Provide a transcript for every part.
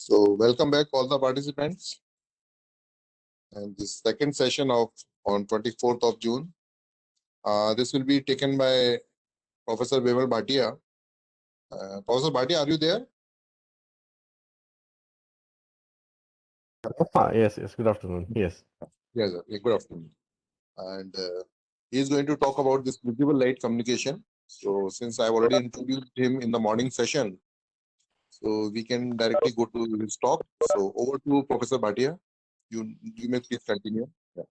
So welcome back all the participants and this second session of on 24th of June. This will be taken by Professor Vimal Bhatia. Professor Bhatia, are you there? Yes. Good afternoon. Yes. Yes, sir. Good afternoon. And he is going to talk about this visible light communication. So since I've already introduced him in the morning session, so we can directly go to his talk. So over to Professor Bhatia. You may please continue. Yeah.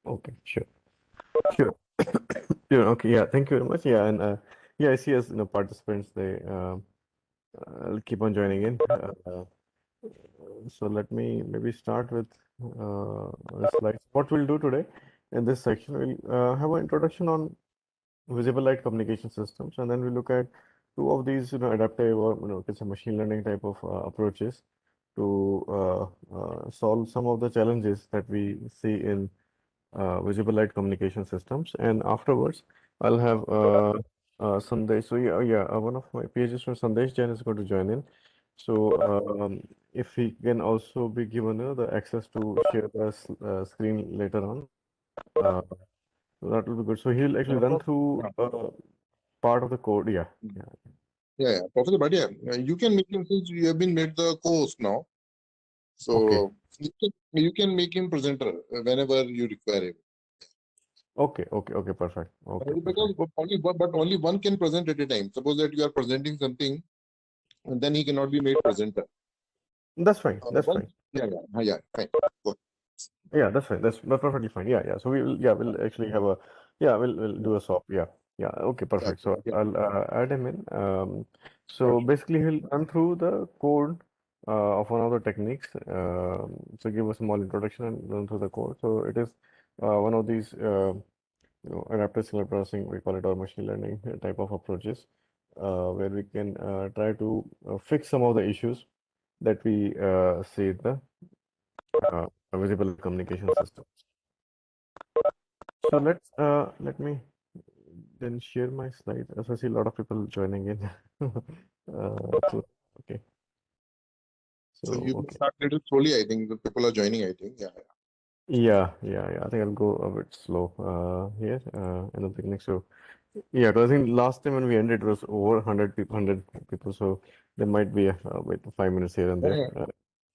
Okay. Sure. Sure. Sure. Okay. Yeah. Thank you very much. Yeah. And yeah, I see as participants they keep on joining in. So let me maybe start with the slides. What we'll do today in this section, we'll have an introduction on visible light communication systems, and then we look at two of these, adaptive or it's a machine learning type of approaches to solve some of the challenges that we see in visible light communication systems. And afterwards, I'll have Sandesh. So one of my PhD students, Sandesh Jain, is going to join in. So if he can also be given the access to share the screen later on, uh, that will be good. So he'll actually run through part of the code. Yeah. Yeah. Professor Bhatia, you can make him since you have been made the co-host now. Okay. So you can make him presenter whenever you require him. Okay. Perfect. Okay. Because Perfect. only one can present at a time. Suppose that you are presenting something, and then he cannot be made presenter. That's fine. That's One, fine. yeah, fine. Good. Yeah, that's fine. That's perfectly fine. Yeah. So we'll actually have a, we'll do a swap. Yeah. Okay, Yeah, perfect. So yeah, I'll add him in. So okay. basically he'll run through the code of one of the techniques. So give a small introduction and run through the code. So it is one of these, adaptive signal processing, we call it, or machine learning type of approaches, where we can try to fix some of the issues that we see in the visible communication system. So let me then share my slide as I see a lot of people joining in. Okay. So So you will okay. start little slowly. I think the people are joining. I think. Yeah. Yeah. I think I'll go a bit slow here in the beginning. So yeah, 'cause I think last time when we ended it was over 100 people. So there might be a wait 5 minutes here and Yeah, there. yeah.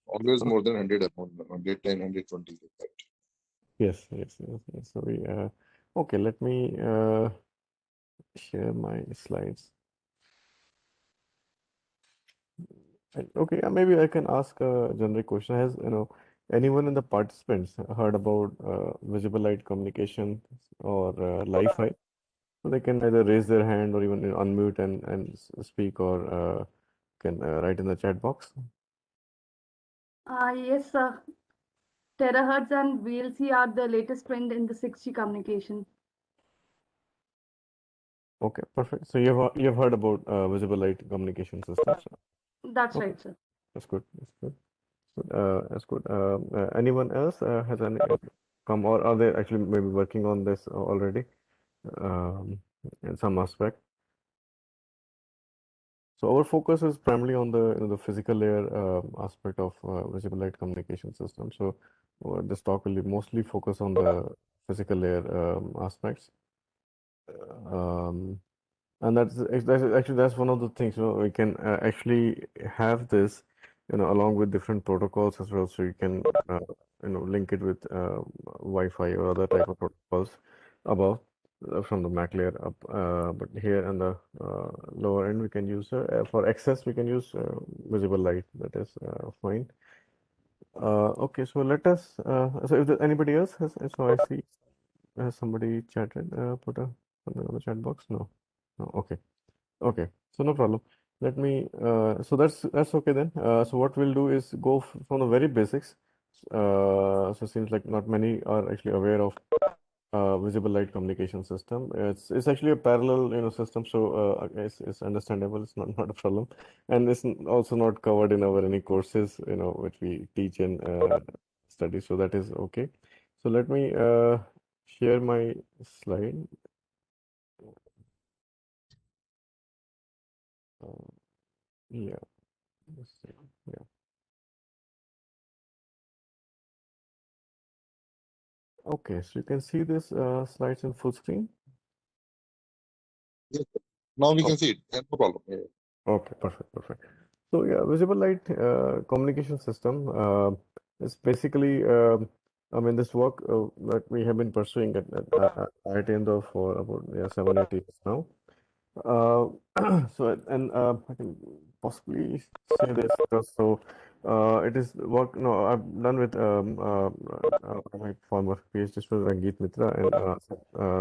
Always more than 100 upon 110, 120. Like that. Yes. So we okay. Let me share my slides. Okay, maybe I can ask a generic question. Has anyone in the participants heard about visible light communication or Li-Fi? So they can either raise their hand or even unmute and speak, or can write in the chat box. Yes, sir. Terahertz and VLC are the latest trend in the 6G communication. Okay, perfect. So you've heard about visible light communication systems. That's Okay, right, sir. that's good. That's good. Anyone else has any come, or are they actually maybe working on this already um, in some aspect? So our focus is primarily on the physical layer aspect of visible light communication system. So this talk will be mostly focused on the physical layer aspects. Um, and that's one of the things, we can actually have this, along with different protocols as well. So you can, link it with Wi-Fi or other type of protocols above from the MAC layer up. But here on the lower end, we can use for access, we can use visible light. That is fine. Okay, so let us. So if there, anybody else has, so I see somebody chatted, put something on the chat box. No. Okay, so no problem. Let me, so that's okay then. So what we'll do is go from the very basics. So it seems like not many are actually aware of visible light communication system. It's actually a parallel, system. So it's understandable. It's not a problem, and it's also not covered in our any courses, which we teach and study. So that is okay. So let me share my slide. Uh, yeah. Let's see. Yeah. Okay, so you can see this slides in full screen. Yes, sir. Now we Oh, can see it. No problem. Yeah. okay, perfect, perfect. So yeah, visible light communication system is basically, I mean, this work that we have been pursuing at IIT Indore for about 7 8 years now. Uh, I can possibly say this because it is work. No, I've done with my former PhD student Ranjit Mitra and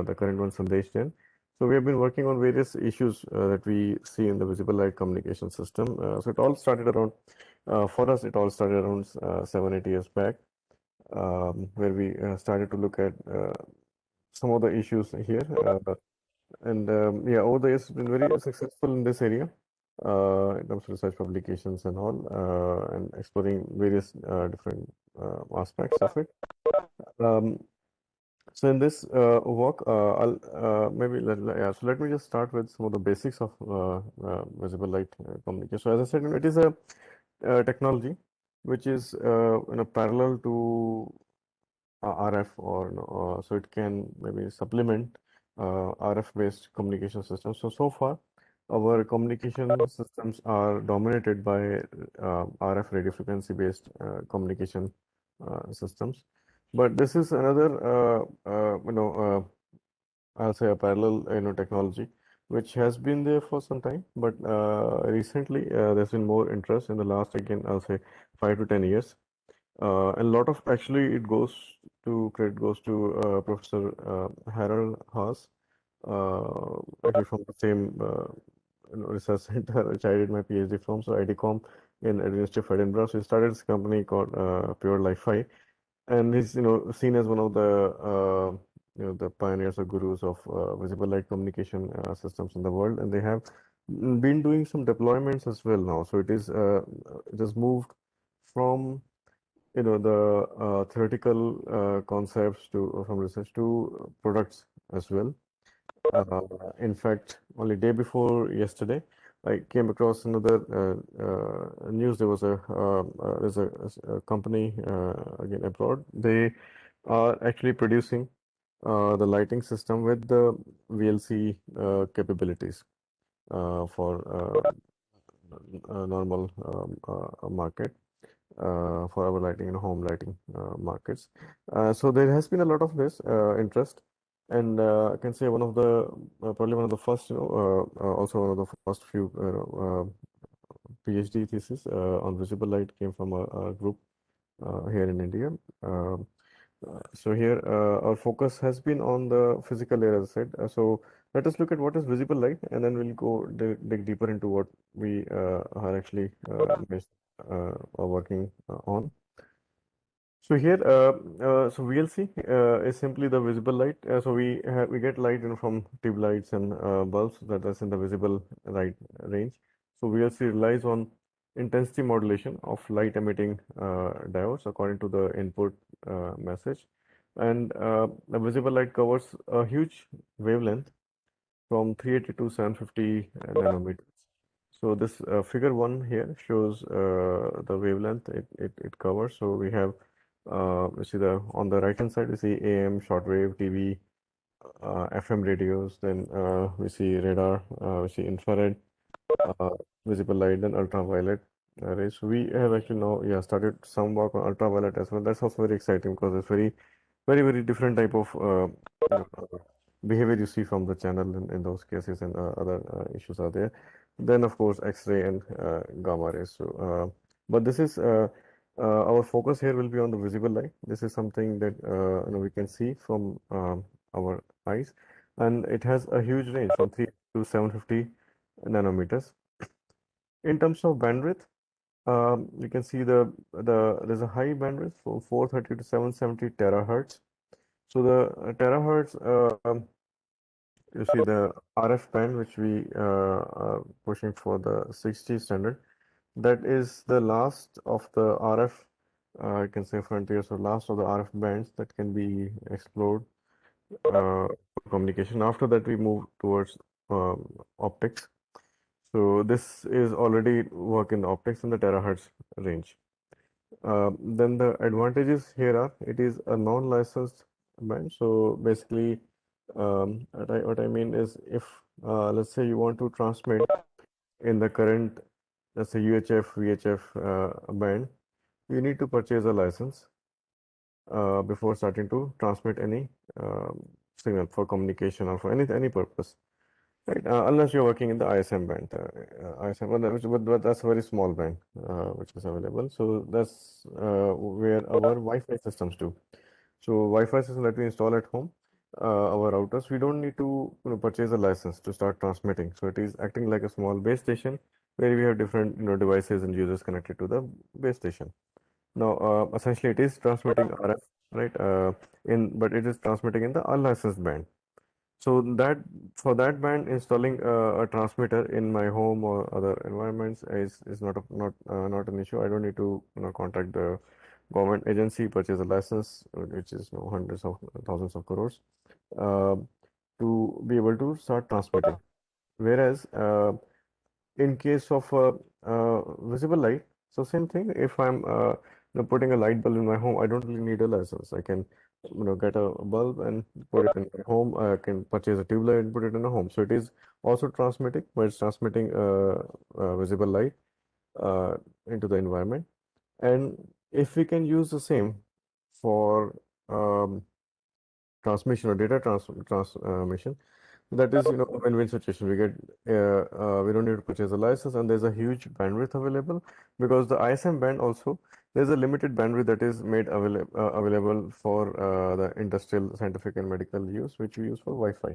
the current one Sandesh Jain. So we have been working on various issues that we see in the visible light communication system. So it all started around, for us, it all started around 7 8 years back, where we started to look at some of the issues here. And yeah, over the years, it's been very successful in this area in terms of research publications and all, and exploring various different aspects of it. Um, so in this work, I'll yeah. So let me just start with some of the basics of visible light communication. So as I said, it is a technology which is parallel to RF, or so it can maybe supplement RF-based communication systems. So far, our communication systems are dominated by RF radio frequency-based communication systems. But this is another, I'll say a parallel, technology which has been there for some time. But recently, there's been more interest in the last, again, I'll say 5 to 10 years. And a lot of actually it goes to credit goes to Professor Harold Haas, actually from the same research center which I did my PhD from, so IDCOM in University of Edinburgh. So he started this company called Pure Li-Fi, and he's seen as one of the the pioneers or gurus of visible light communication systems in the world, and they have been doing some deployments as well now. So it has moved from the theoretical concepts to from research to products as well. In fact, only day before yesterday, I came across another news. There was a company again abroad. They are actually producing the lighting system with the VLC capabilities for normal market, for our lighting and home lighting markets. So there has been a lot of this interest, and I can say one of the probably one of the first, also one of the first few PhD thesis on visible light came from a group here in India. So here our focus has been on the physical layer, as I said. So let us look at what is visible light, and then we'll go dig deeper into what we are actually are working on. So here, so VLC is simply the visible light. So we get light from tube lights and bulbs that's in the visible light range. So VLC relies on intensity modulation of light emitting diodes according to the input message, and the visible light covers a huge wavelength from 380 to 750 nanometers. So this figure one here shows the wavelength it covers. So we have you see the on the right hand side we see AM, shortwave, TV, FM radios. Then we see radar, we see infrared, uh, visible light, and ultraviolet rays. So we have actually now started some work on ultraviolet as well. That's also very exciting because it's very different type of behavior you see from the channel in those cases, and other issues are there. Then of course X-ray and gamma rays. So but this is our focus here will be on the visible light. This is something that we can see from our eyes, and it has a huge range from 3 to 750 nanometers. In terms of bandwidth, you can see there's a high bandwidth from 430 to 770 terahertz. So the terahertz, you see the RF band, which we are pushing for the 6G standard. That is the last of the RF, I can say frontiers, or last of the RF bands that can be explored for communication. After that, we move towards optics. So this is already work in the optics in the terahertz range. Then the advantages here are it is a non-licensed band. So basically, what I mean is, if let's say you want to transmit in the current, let's say UHF, VHF band, you need to purchase a license before starting to transmit any signal for communication or for any purpose. Right, unless you're working in the ISM band, ISM, but that's a very small band which is available. So that's where our Wi-Fi systems do. So Wi-Fi system that we install at home, our routers, we don't need to purchase a license to start transmitting. So it is acting like a small base station where we have different devices and users connected to the base station. Now, essentially, it is transmitting RF, right? But it is transmitting in the unlicensed band. So that for that band, installing a transmitter in my home or other environments is not an issue. I don't need to contact the government agency, purchase a license, which is hundreds of thousands of crores, uh, to be able to start transmitting. Whereas in case of visible light, so same thing. If I'm putting a light bulb in my home, I don't really need a license. I can get a bulb and put it in my home. I can purchase a tube light and put it in a home. So it is also transmitting, but it's transmitting visible light uh, into the environment. And if we can use the same for um, transmission or data transmission, that is, a win-win situation. We don't need to purchase a license, and there's a huge bandwidth available because the ISM band also, there's a limited bandwidth that is made available for the industrial, scientific, and medical use, which we use for Wi-Fi.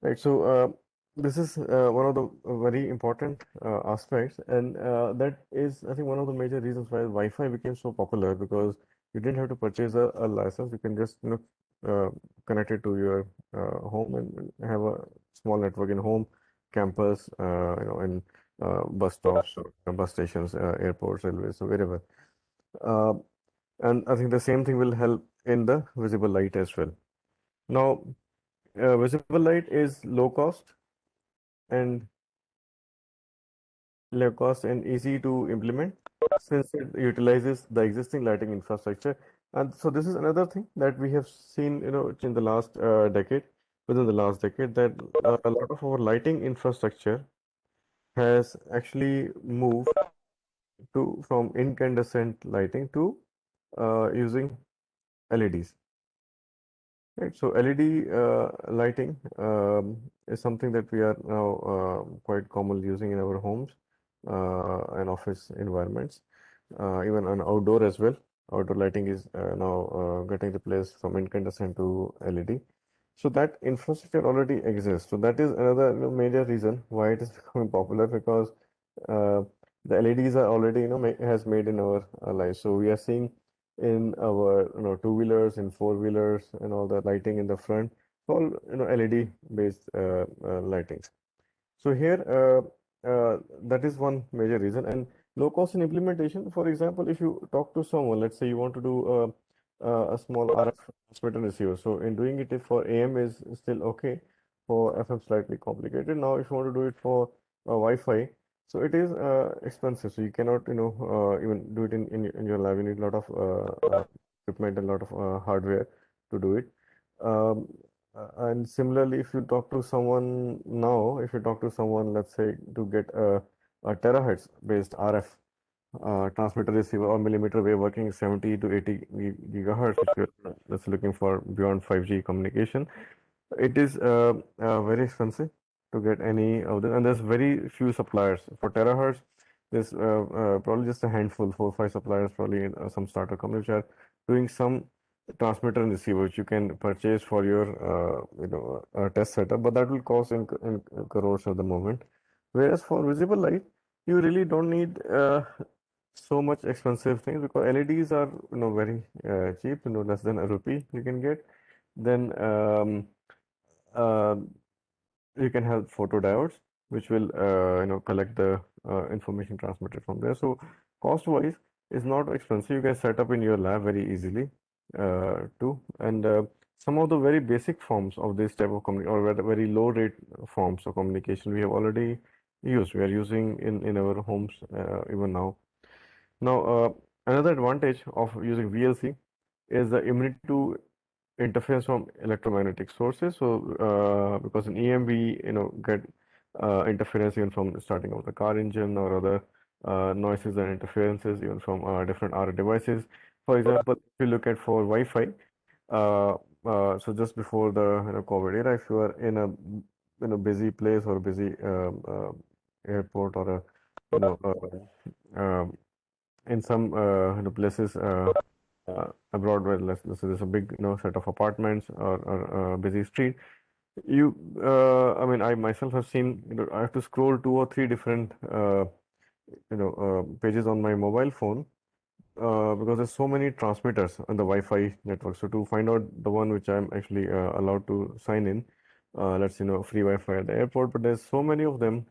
Right. So this is one of the very important aspects, and that is, I think, one of the major reasons why Wi-Fi became so popular, because you didn't have to purchase a license. You can just connect it to your home and have a small network in home, campus, in bus stops, or bus stations, airports, railways, so wherever. Uh, and I think the same thing will help in the visible light as well. Now, visible light is and low cost and easy to implement since it utilizes the existing lighting infrastructure. And so this is another thing that we have seen, in the last decade, within the last decade, that a lot of our lighting infrastructure has actually moved from incandescent lighting to using LEDs. Right, so LED lighting is something that we are now quite commonly using in our homes and office environments, even on outdoor as well. Outdoor lighting is now getting replaced from incandescent to LED. So that infrastructure already exists. So that is another major reason why it is becoming popular, because uh, the LEDs are already has made in our lives. So we are seeing in our two-wheelers and four-wheelers and all the lighting in the front, all LED based lightings. So here that is one major reason. And low cost in implementation. For example, if you talk to someone, let's say you want to do a small RF transmitter receiver. So in doing it, if for AM is still okay, for FM slightly complicated. Now if you want to do it for Wi-Fi, so it is expensive. So you cannot even do it in your lab. You need a lot of equipment and a lot of hardware to do it. Um, and similarly, if you talk to someone now, if you talk to someone, let's say, to get a terahertz based RF transmitter receiver or millimeter wave working 70 to 80 gigahertz, if you're let's say looking for beyond 5G communication, it is very expensive to get any of them, and there's very few suppliers for terahertz. There's probably just a handful, 4 or 5 suppliers, probably some startup companies which are doing some transmitter and receiver which you can purchase for your test setup, but that will cost in crores at the moment. Whereas for visible light, you really don't need so much expensive things, because LEDs are very cheap, less than a rupee you can get. Then uh, you can have photodiodes, which will collect the information transmitted from there. So cost wise is not expensive. You can set up in your lab very easily too. And some of the very basic forms of this type of communication, or very low rate forms of communication, we have already used. We are using in our homes even now. Now, another advantage of using VLC is the immunity to interference from electromagnetic sources. So because in EM we get interference even from starting of the car engine or other noises and interferences even from different RF devices. For example, if you look at for Wi-Fi, uh, so just before the COVID era, if you are in a busy place or busy airport or a you know in some places abroad where let's say there's a big set of apartments or busy street, you I mean I myself have seen I have to scroll two or three different pages on my mobile phone because there's so many transmitters on the Wi-Fi network. So to find out the one which I'm actually allowed to sign in, let's free Wi-Fi at the airport, but there's so many of them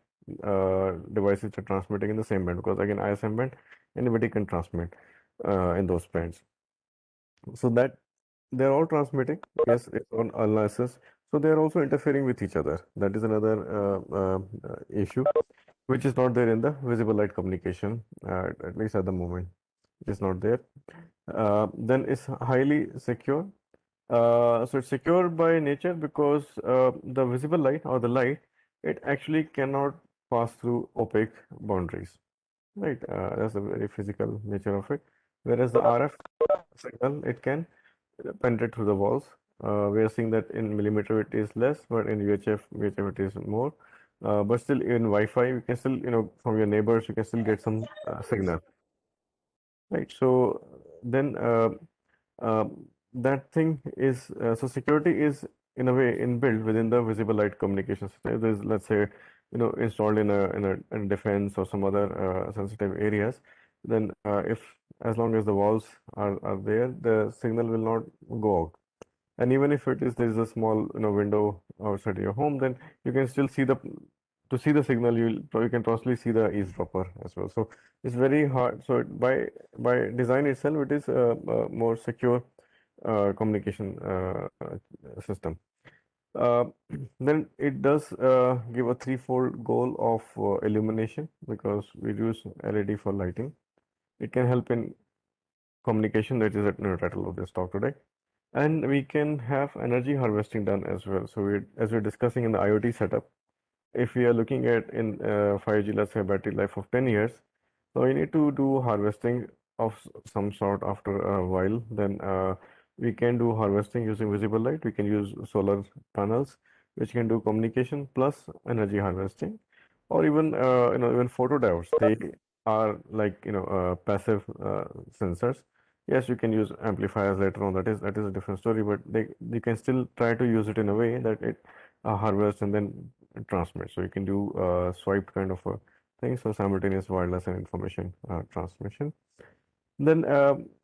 devices that are transmitting in the same band because again ISM band, anybody can transmit in those bands. So that they're all transmitting, yes, it's on analysis. So they're also interfering with each other. That is another issue, which is not there in the visible light communication, at least at the moment. It is not there. Then it's highly secure. So it's secure by nature because the visible light or the light, it actually cannot pass through opaque boundaries, right? That's the very physical nature of it. Whereas the RF signal, it can penetrate through the walls. We are seeing that in millimeter it is less, but in VHF it is more. But still in Wi-Fi, you can still, from your neighbors, you can still get some signal, right? So then that thing is, so security is in a way inbuilt within the visible light communication system. There's, let's say, installed in a defense or some other sensitive areas, then if as long as the walls are there, the signal will not go out. And even if it is there is a small window outside your home, then you can still see the signal. You can possibly see the eavesdropper as well. So it's very hard. So by design itself, it is a more secure communication system. Uh, then it does give a threefold goal of illumination because we use LED for lighting. It can help in communication, that is the title of this talk today. And we can have energy harvesting done as well. So as we're discussing in the IoT setup, if we are looking at in 5G, let's say battery life of 10 years, so we need to do harvesting of some sort after a while. Then we can do harvesting using visible light. We can use solar panels, which can do communication plus energy harvesting, or even even photodiodes. They are like passive sensors. Yes, you can use amplifiers later on. That is a different story, but they can still try to use it in a way that it harvests and then transmits. So you can do swiped kind of a thing. So simultaneous wireless and information transmission. Then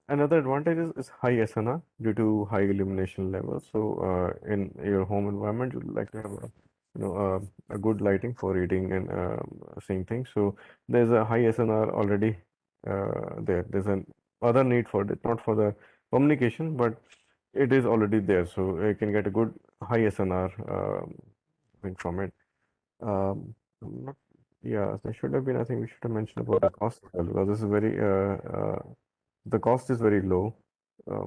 another advantage is high SNR due to high illumination levels. So in your home environment, you'd like to have a good lighting for reading and seeing things. So there's a high SNR already there. There's an other need for it, not for the communication, but it is already there. So you can get a good high SNR thing from it. I'm not, yeah, there should have been, I think we should have mentioned about the cost as well, because this is very, the cost is very low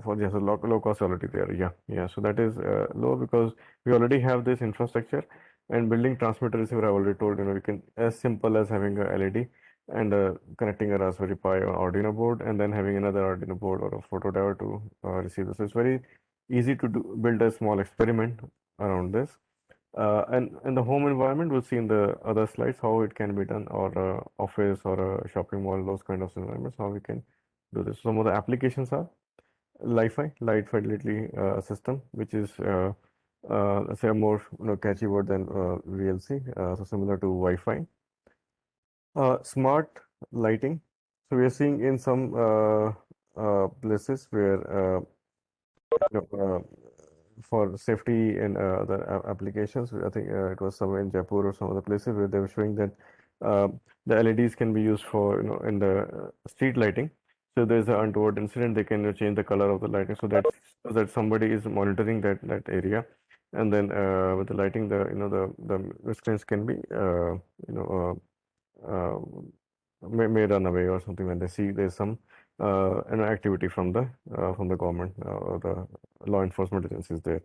for just a low cost already there. Yeah. So that is low because we already have this infrastructure and building transmitter receiver. I already told we can as simple as having a LED and connecting a Raspberry Pi or Arduino board and then having another Arduino board or a photodiode to receive this. So it's very easy to build a small experiment around this. And in the home environment, we'll see in the other slides how it can be done, or office or a shopping mall, those kind of environments, how we can do this. Some of the applications are Li-Fi, light fidelity system, which is let's say a more catchy word than VLC, so similar to Wi-Fi. Smart lighting. So we are seeing in some places where for safety and other applications. I think it was somewhere in Jaipur or some other places where they were showing that the LEDs can be used for in the street lighting. So there's an untoward incident, they can change the color of the lighting so that somebody is monitoring that area, and then with the lighting, the the screens can be uh, may run away or something when they see there's some activity from the government or the law enforcement agencies there.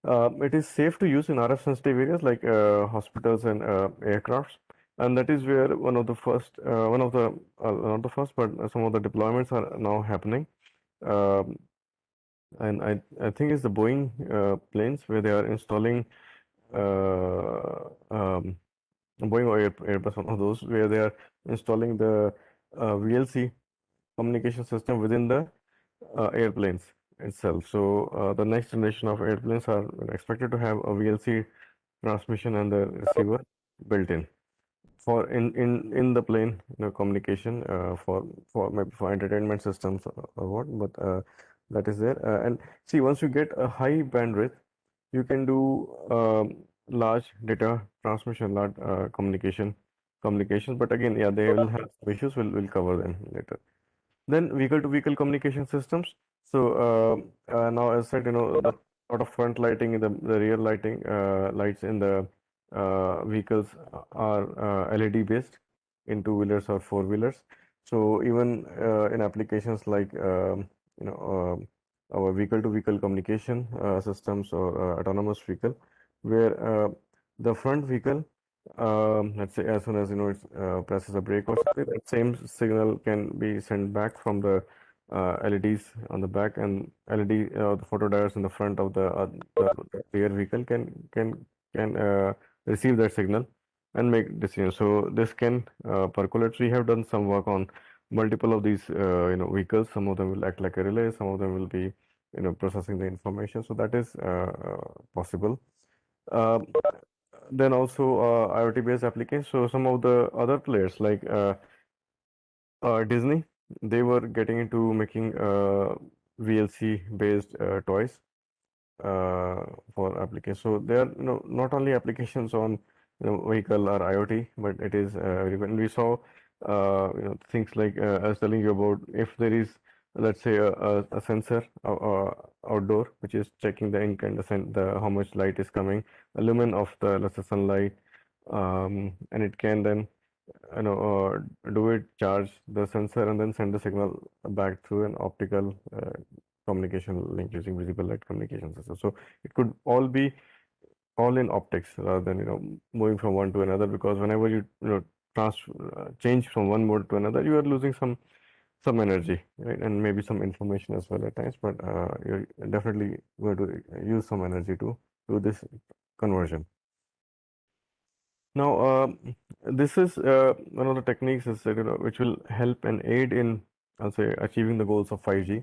It is safe to use in RF sensitive areas like hospitals and aircrafts, and that is where one of the not the first, but some of the deployments are now happening. Um, and I think it's the Boeing planes where they are installing Boeing or Airbus, one of those, where they are installing the VLC communication system within the airplanes itself. So the next generation of airplanes are expected to have a VLC transmission and the receiver built in for in the plane, communication for maybe for entertainment systems or what, but that is there. And see, once you get a high bandwidth, you can do large data transmission, large communications. But again, yeah, they will have some issues. We'll cover them later. Then vehicle-to-vehicle communication systems. So now, as I said, the sort of front lighting and the rear lighting lights in the vehicles are LED based in two-wheelers or four-wheelers. So even in applications like our vehicle-to-vehicle communication systems or autonomous vehicle, where the front vehicle, let's say as soon as it presses a brake or something, that same signal can be sent back from the LEDs on the back, and LED the photodiodes in the front of the rear vehicle can receive that signal and make decisions. So this can percolate. We have done some work on multiple of these vehicles. Some of them will act like a relay. Some of them will be processing the information. So that is possible. Um, then also IoT based applications. So some of the other players like Disney, they were getting into making VLC based toys for applications. So they are not only applications on vehicle or IoT, but it is when we saw things like I was telling you about, if there is, let's say, a sensor outdoor which is checking the ink and the how much light is coming, a lumen of the, let's say, sunlight, and it can then do it charge the sensor and then send the signal back through an optical communication link using visible light communication system. So it could all be all in optics rather than moving from one to another, because whenever you change from one mode to another, you are losing some energy, right? And maybe some information as well at times, but you're definitely going to use some energy to do this conversion. Now, this is one of the techniques is that, which will help and aid in, I'll say, achieving the goals of 5G,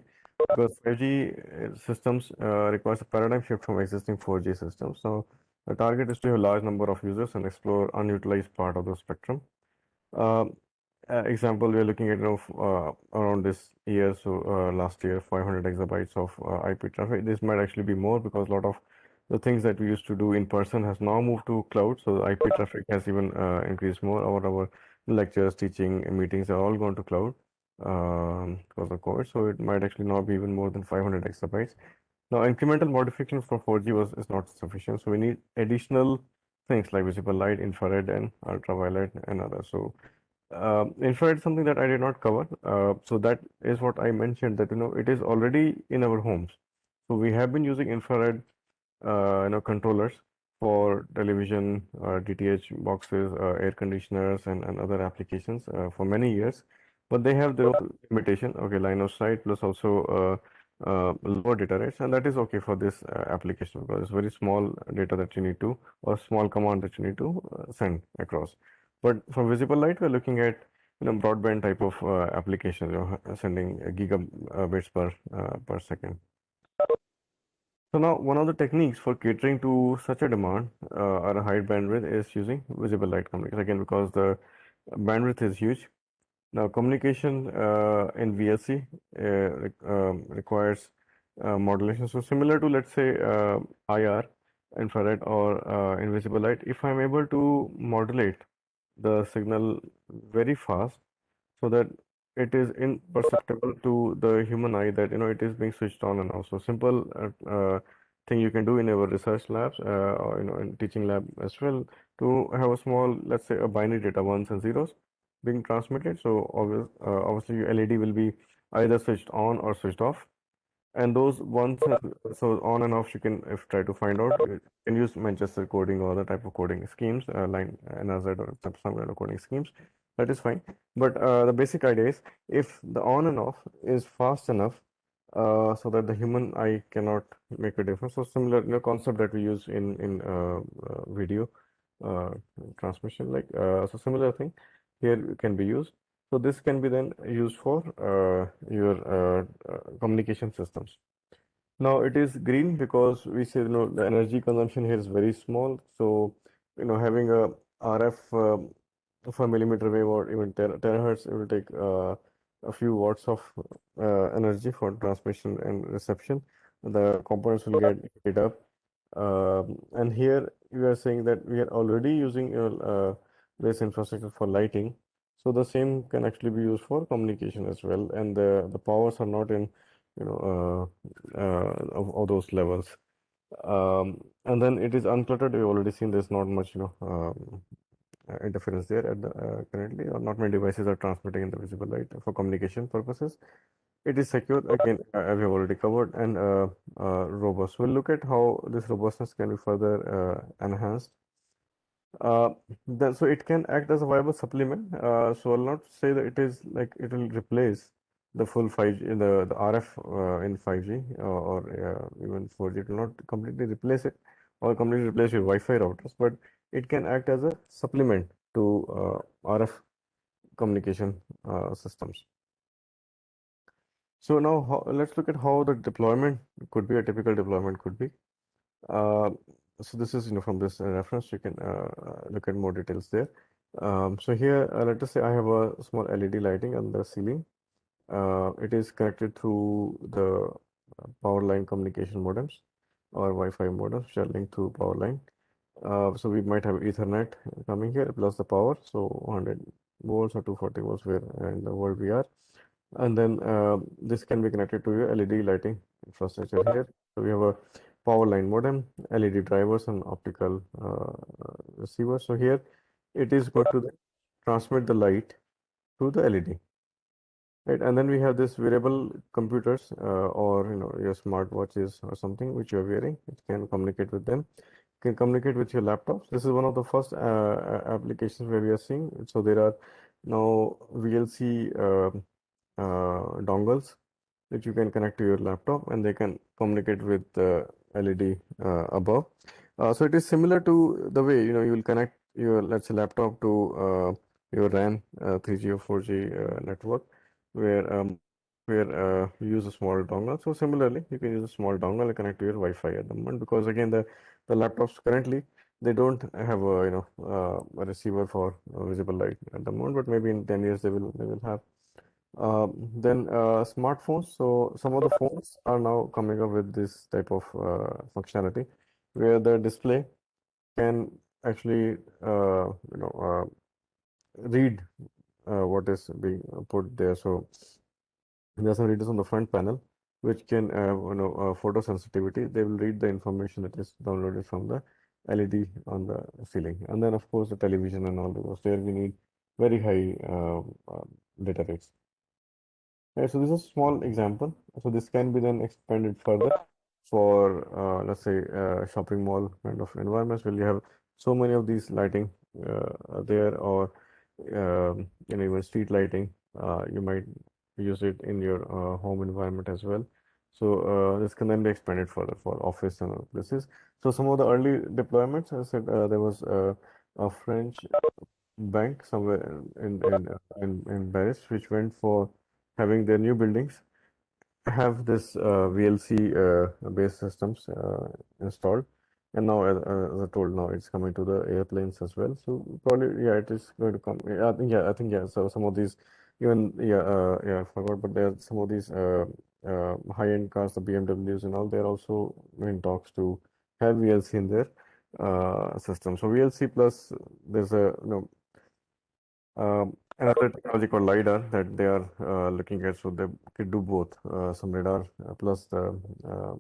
because 5G systems requires a paradigm shift from existing 4G systems. So the target is to have a large number of users and explore unutilized part of the spectrum. Example, we are looking at around this year, so last year 500 exabytes of IP traffic. This might actually be more because a lot of the things that we used to do in person has now moved to cloud. So the IP traffic has even increased more. Our lectures, teaching, and meetings are all gone to cloud because of COVID. So it might actually now be even more than 500 exabytes. Now, incremental modification for 4G is not sufficient. So we need additional things like visible light, infrared, and ultraviolet, and others. So infrared is something that I did not cover. So that is what I mentioned, that it is already in our homes. So we have been using infrared controllers for television, DTH boxes, air conditioners, and other applications for many years. But they have their own limitation. Okay, line of sight plus also lower data rates, and that is okay for this application because it's very small data that you need to, or small command that you need to send across. But for visible light, we're looking at broadband type of applications, sending gigabits per second. So now one of the techniques for catering to such a demand or a high bandwidth is using visible light communication, again because the bandwidth is huge. Now communication in VLC requires modulation. So similar to, let's say, IR, infrared, or invisible light, if I'm able to modulate the signal very fast so that it is imperceptible to the human eye that it is being switched on and off. So simple thing you can do in our research labs or in teaching lab as well, to have a small, let's say, a binary data, ones and zeros, being transmitted. So obviously your LED will be either switched on or switched off. And those ones, so on and off, you can if try to find out. You can use Manchester coding or other type of coding schemes, line NRZ or some kind of coding schemes. That is fine. But the basic idea is if the on and off is fast enough, so that the human eye cannot make a difference. So similar, concept that we use in video uh, transmission, like so similar thing here can be used. So this can be then used for your communication systems. Now it is green because we say the energy consumption here is very small. So having a RF of a millimeter wave or even terahertz, it will take a few watts of energy for transmission and reception. The components will get heated up. And here we are saying that we are already using this infrastructure for lighting. So the same can actually be used for communication as well. And the powers are not in, of those levels. And then it is uncluttered. We've already seen there's not much, interference there at the currently, or not many devices are transmitting in the visible light for communication purposes. It is secure again, we have already covered, and robust. We'll look at how this robustness can be further enhanced. Uh, so it can act as a viable supplement. So I'll not say that it is like it will replace the full 5G, the RF in 5G or even 4G. It will not completely replace it or completely replace your Wi-Fi routers, but it can act as a supplement to RF communication systems. So now let's look at how the deployment could be, a typical deployment could be. So this is, from this reference, you can look at more details there. So here, let us say I have a small LED lighting on the ceiling. It is connected through the power line communication modems or Wi-Fi modems which are linked through power line. So we might have Ethernet coming here plus the power, so 100 volts or 240 volts where in the world we are. And then this can be connected to your LED lighting infrastructure here. So we have a power line modem, LED drivers, and optical receiver. So here it is going to transmit the light to the LED. Right, and then we have this wearable computers or your smart watches or something which you're wearing. It can communicate with them. Can communicate with your laptops. This is one of the first applications where we are seeing. So there are now VLC dongles that you can connect to your laptop, and they can communicate with the LED above. So it is similar to the way you will connect your, let's say, laptop to your RAN 3G or 4G network, where you use a small dongle. So similarly, you can use a small dongle and connect to your Wi-Fi at the moment, because again the laptops currently they don't have a a receiver for visible light at the moment, but maybe in 10 years they will have. Then smartphones. So some of the phones are now coming up with this type of functionality, where the display can actually read what is being put there. So there are some readers on the front panel which can photosensitivity. They will read the information that is downloaded from the LED on the ceiling, and then of course the television and all those. There we need very high data rates. Right, so this is a small example. So this can be then expanded further for let's say shopping mall kind of environments where you have so many of these lighting there, or even street lighting. You might use it in your home environment as well. So this can then be expanded further for office and other places. So some of the early deployments, as I said, there was a French bank somewhere in Paris, which went for having their new buildings have this VLC based systems installed, and now as I told, now it's coming to the airplanes as well. So probably it is going to come. I think yeah. So some of these, even I forgot, but there are some of these high-end cars, the BMWs and all. They're also in talks to have VLC in their system. So VLC plus there's a another technology called LiDAR that they are looking at, so they could do both, some radar plus the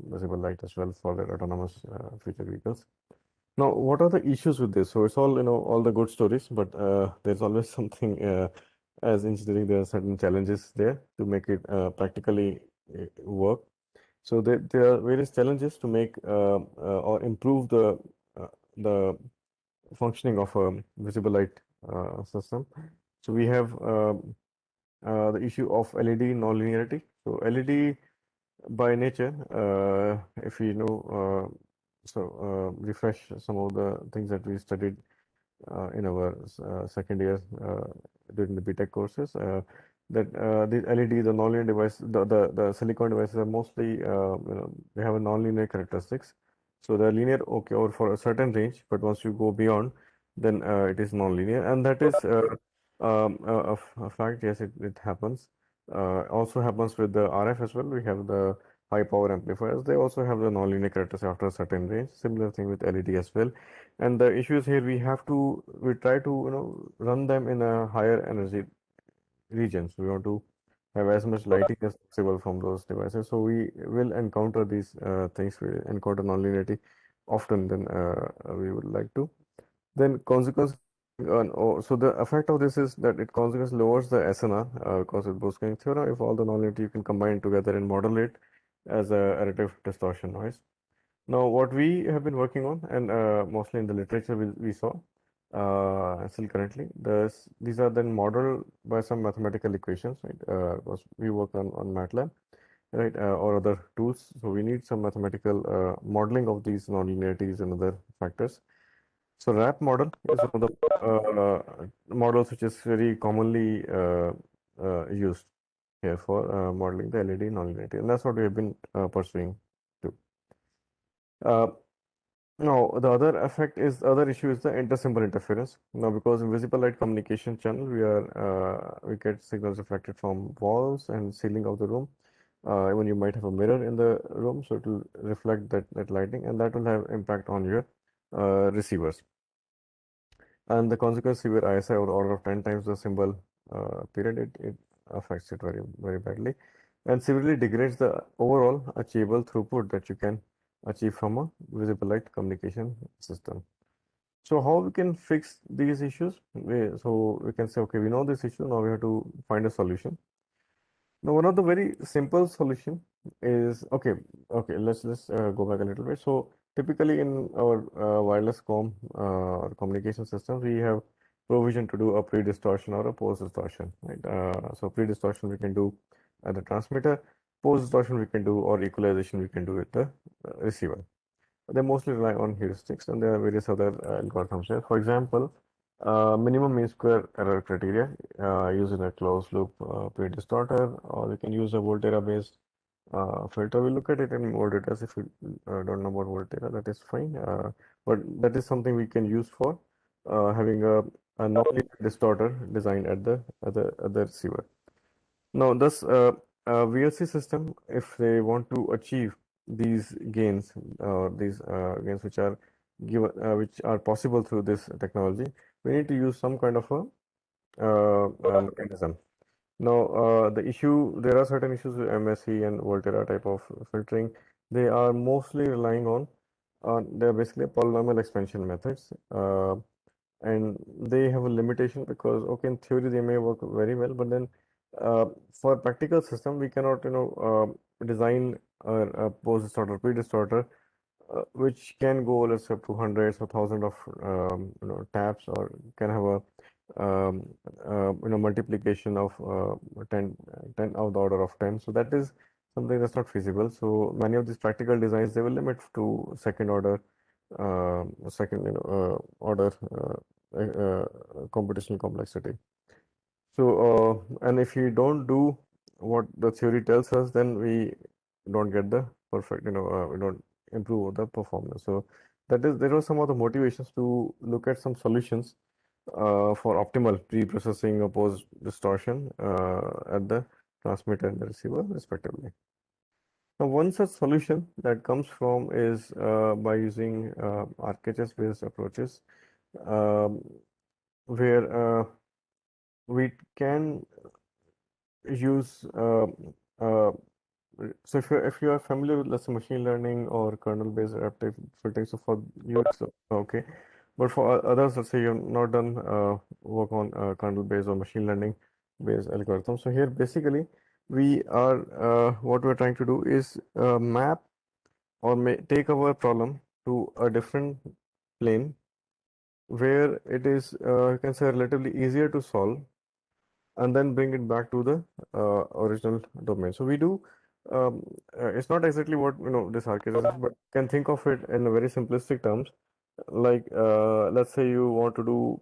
visible light as well for their autonomous future vehicles. Now, what are the issues with this? So it's all all the good stories, but there's always something as engineering, there are certain challenges there to make it practically work. So there are various challenges to make or improve the functioning of a visible light system. So we have the issue of LED nonlinearity. So LED by nature, if you know, refresh some of the things that we studied in our second year during the BTech courses. That the LED, the nonlinear device, the silicon devices are mostly, they have a nonlinear characteristics. So they're linear, okay, or for a certain range, but once you go beyond, then it is nonlinear, and that is a fact. Yes, it happens. Also happens with the RF as well. We have the high power amplifiers. They also have the nonlinear characteristics after a certain range. Similar thing with LED as well. And the issue is here we try to run them in a higher energy regions. We want to have as much lighting as possible from those devices. So we will encounter these things. We encounter nonlinearity often than we would like to. Then consequence. So the effect of this is that it consequently lowers the SNR because it Bose-Einstein theorem. If all the nonlinearity you can combine together and model it as a additive distortion noise. Now, what we have been working on, and mostly in the literature we saw, still currently, these are then modeled by some mathematical equations, right? Because we work on MATLAB, right, or other tools. So we need some mathematical modeling of these nonlinearities and other factors. So RAP model is one of the models which is very commonly used here for modeling the LED nonlinearity, and that's what we have been pursuing too. Now, the other issue is the intersymbol interference. Now, because in visible light communication channel, we get signals reflected from walls and ceiling of the room. Even you might have a mirror in the room, so it will reflect that lighting, and that will have impact on your receivers. And the consequence severe ISI or order of 10 times the symbol period, it affects it very, very badly, and severely degrades the overall achievable throughput that you can achieve from a visible light communication system. So how we can fix these issues? So we can say, okay, we know this issue, now we have to find a solution. Now, one of the very simple solution is, okay, let's go back a little bit. So typically in our wireless or communication systems, we have provision to do a pre-distortion or a post-distortion, right? So pre-distortion we can do at the transmitter, post-distortion we can do, or equalization we can do at the receiver. They mostly rely on heuristics, and there are various other algorithms here. For example, minimum mean square error criteria using a closed loop pre-distorter, or you can use a Volterra based filter. We'll look at it in more details. If you don't know about Volterra, that is fine. But that is something we can use for having a non-linear distorter designed at the receiver. Now, thus, a VLC system, if they want to achieve these gains, gains which are possible through this technology, we need to use some kind of a mechanism. Now, there are certain issues with MSE and Volterra type of filtering. They are mostly relying on, they're basically polynomial expansion methods. And they have a limitation because, okay, in theory they may work very well, but then for practical system, we cannot, design a post distorter, pre-distorter, which can go, let's say, up to hundreds or thousands of, taps, or can have a, multiplication of 10 of the order of 10. So that is something that's not feasible. So many of these practical designs, they will limit to second order, order computational complexity. So, and if you don't do what the theory tells us, then we don't get the perfect, we don't improve the performance. So there are some of the motivations to look at some solutions for optimal pre-processing or post-distortion at the transmitter and the receiver, respectively. Now, one such solution that comes from is by using RKHS-based approaches, where we can use so if you are familiar with, let's say, machine learning or kernel-based adaptive filtering, so for you it's okay, but for others, let's say you've not done work on kernel-based or machine learning based algorithm. So here basically we are what we're trying to do is map or take our problem to a different plane where it is you can say relatively easier to solve and then bring it back to the original domain. So we do it's not exactly what this architecture is, but can think of it in a very simplistic terms. Like let's say you want to do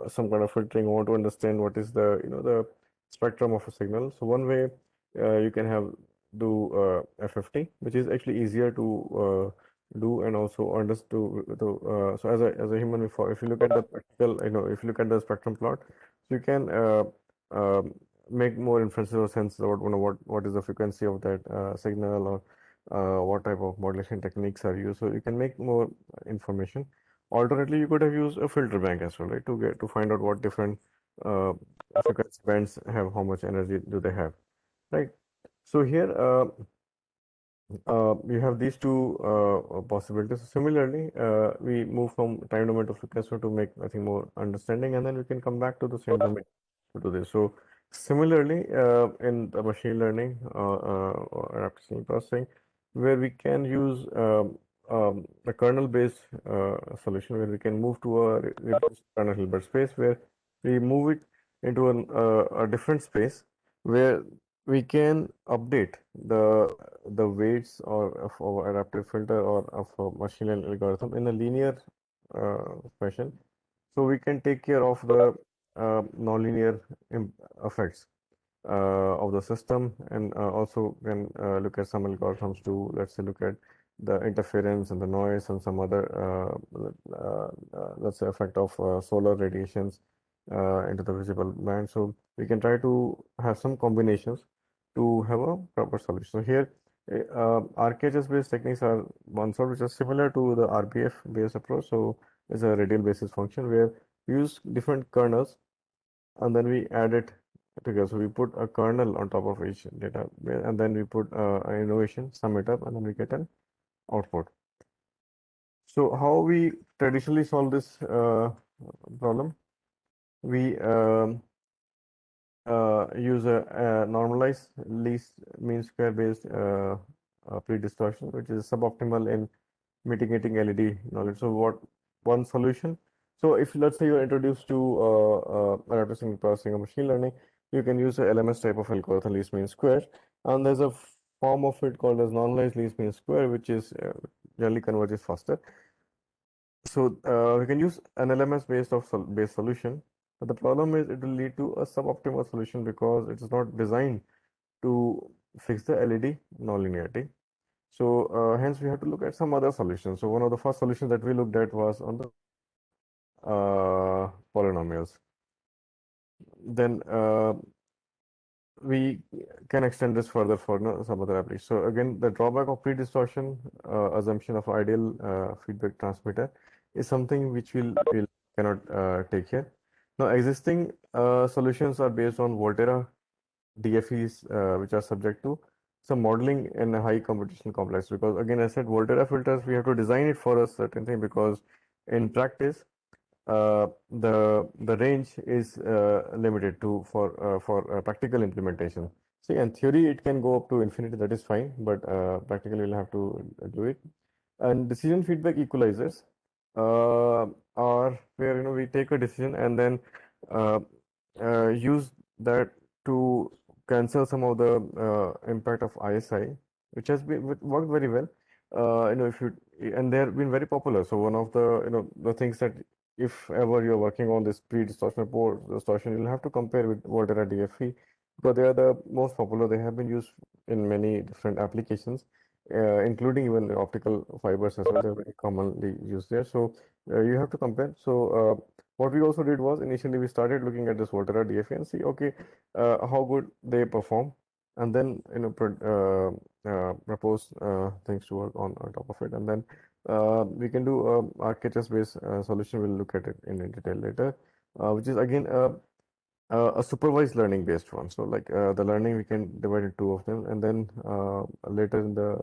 some kind of filtering, want to understand what is the the spectrum of a signal. So one way you can have do FFT, which is actually easier to do and also understand so as a human before, if you look at the practical, if you look at the spectrum plot, so you can make more inferences or sense about what is the frequency of that signal, or what type of modulation techniques are used. So you can make more information. Alternately, you could have used a filter bank as well, right, to find out what different uh, frequency bands have, how much energy do they have, right? So here you have these two possibilities. Similarly, we move from time domain to frequency to make, I think, more understanding, and then we can come back to the same domain to do this. So similarly, in the machine learning or adaptation processing, where we can use a kernel-based solution, where we can move to a reduced kernel Hilbert space, where we move it into a different space where we can update the weights or of our adaptive filter or of a machine learning algorithm in a linear fashion. So we can take care of the nonlinear effects of the system, and also can look at some algorithms to, let's say, look at the interference and the noise and some other let's say effect of solar radiations into the visible band. So we can try to have some combinations to have a proper solution. So here RKHS based techniques are one sort, which is similar to the RBF based approach. So it's a radial basis function where we use different kernels and then we add it together. So we put a kernel on top of each data, and then we put an innovation, sum it up, and then we get an output. So how we traditionally solve this problem? We use a normalized least mean square based pre-distortion, which is suboptimal in mitigating LED knowledge. So what one solution? So if let's say you're introduced to adaptive signal processing or machine learning, you can use a LMS type of algorithm, least mean square, and there's a form of it called as normalized least mean square, which is generally converges faster. So we can use an LMS based solution, but the problem is it will lead to a suboptimal solution because it is not designed to fix the LED nonlinearity. So hence we have to look at some other solutions. So one of the first solutions that we looked at was on the polynomials. Then we can extend this further for some other applications. So again, the drawback of pre-distortion assumption of ideal feedback transmitter is something which we cannot take here. Now, existing solutions are based on Volterra DFEs, which are subject to some modeling in a high computational complex. Because again, I said Volterra filters, we have to design it for a certain thing, because in practice, the range is limited to for practical implementation. See, in theory, it can go up to infinity. That is fine, but practically we'll have to do it. And decision feedback equalizers are where we take a decision and then use that to cancel some of the impact of ISI, which has been worked very well. If you and they have been very popular. So one of the the things that if ever you're working on this pre-distortion distortion, you'll have to compare with Volterra DFE because they are the most popular. They have been used in many different applications, including even the optical fibers as well. They're very commonly used there. So you have to compare. So what we also did was initially we started looking at this Volterra DFE and see, okay, how good they perform, and then propose things to work on top of it, and then we can do RKHS based solution. We'll look at it in detail later, which is again a supervised learning based one. So like the learning, we can divide into two of them, and then later in the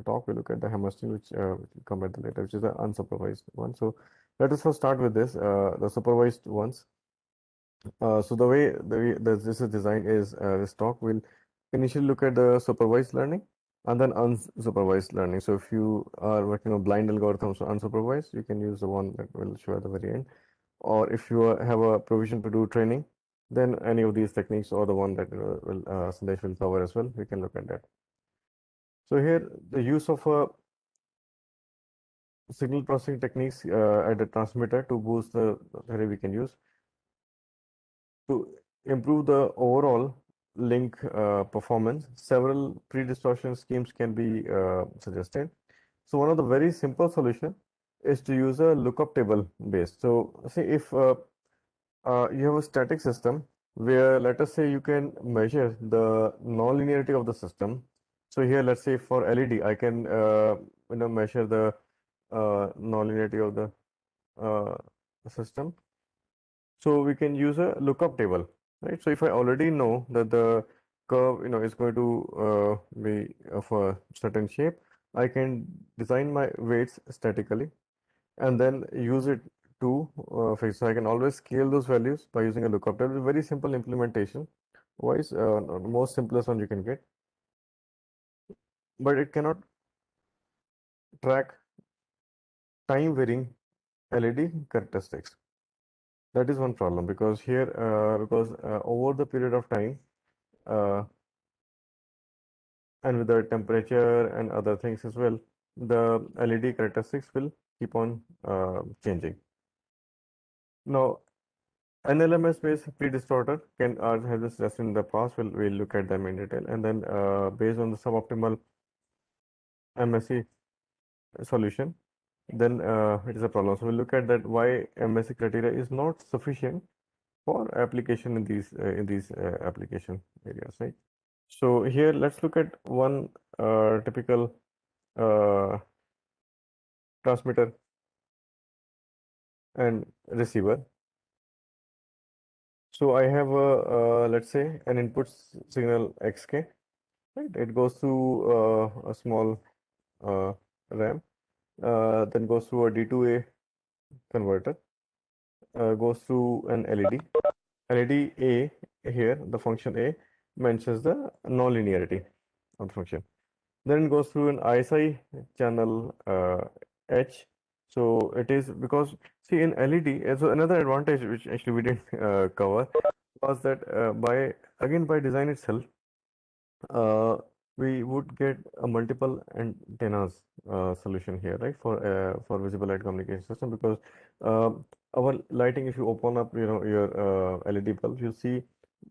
talk, we look at the Hammerstein, which will come at the later, which is the unsupervised one. So let us first start with this, the supervised ones. So the way that this is designed is this talk will initially look at the supervised learning and then unsupervised learning. So if you are working on blind algorithms or unsupervised, you can use the one that will show at the very end. Or if you have a provision to do training, then any of these techniques or the one that will Sandesh will cover as well, we can look at that. So here the use of signal processing techniques at the transmitter to boost the theory we can use to improve the overall link performance. Several pre-distortion schemes can be suggested. So one of the very simple solution is to use a lookup table based. So say if you have a static system where let us say you can measure the nonlinearity of the system. So here let's say for LED I can measure the nonlinearity of the system. So we can use a lookup table, right? So if I already know that the curve, is going to be of a certain shape, I can design my weights statically and then use it to fix. So I can always scale those values by using a lookup table. Very simple implementation. Wise, most simplest one you can get, but it cannot track time varying LED characteristics. That is one problem because here, over the period of time, uh, and with the temperature and other things as well, the LED characteristics will keep on changing. Now, NLMS based pre-distorter can have this lesson in the past. We'll look at them in detail, and then based on the suboptimal MSE solution, then it is a problem. So we'll look at that why MSE criteria is not sufficient for application in these application areas, right? So here let's look at one typical transmitter and receiver. So I have let's say an input signal XK, right? It goes through a small RAM, then goes through a D2A converter, goes through an LED. LED A here, the function A mentions the nonlinearity of the function. Then it goes through an ISI channel H. So it is because see in LED, so another advantage which actually we didn't cover was that by design itself, we would get a multiple antennas solution here, right? For visible light communication system because uh, our lighting, if you open up, your LED bulb, you see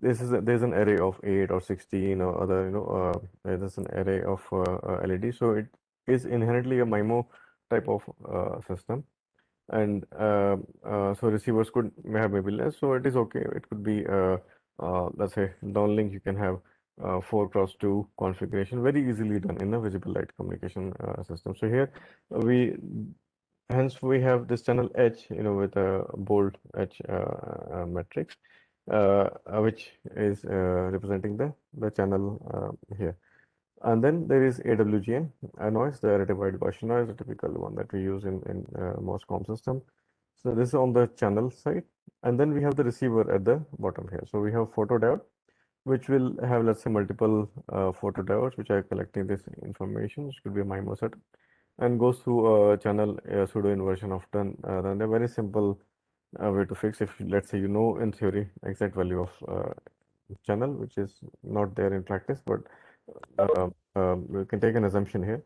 there's an array of 8 or 16 or other, there's an array of LED. So it is inherently a MIMO type of system. And so receivers may have maybe less, so it is okay. It could be let's say downlink. You can have 4x2 configuration very easily done in a visible light communication system. So here hence we have this channel H, with a bold H matrix, which is representing the channel here. And then there is AWGN noise, the rectified Gaussian noise, the typical one that we use in most comm system. So this is on the channel side. And then we have the receiver at the bottom here. So we have photodiode, which will have, let's say, multiple photodiodes, which are collecting this information, which could be a MIMO set, and goes through a channel pseudo inversion of turn. Then a very simple way to fix if, let's say, in theory, exact value of channel, which is not there in practice, but we can take an assumption here.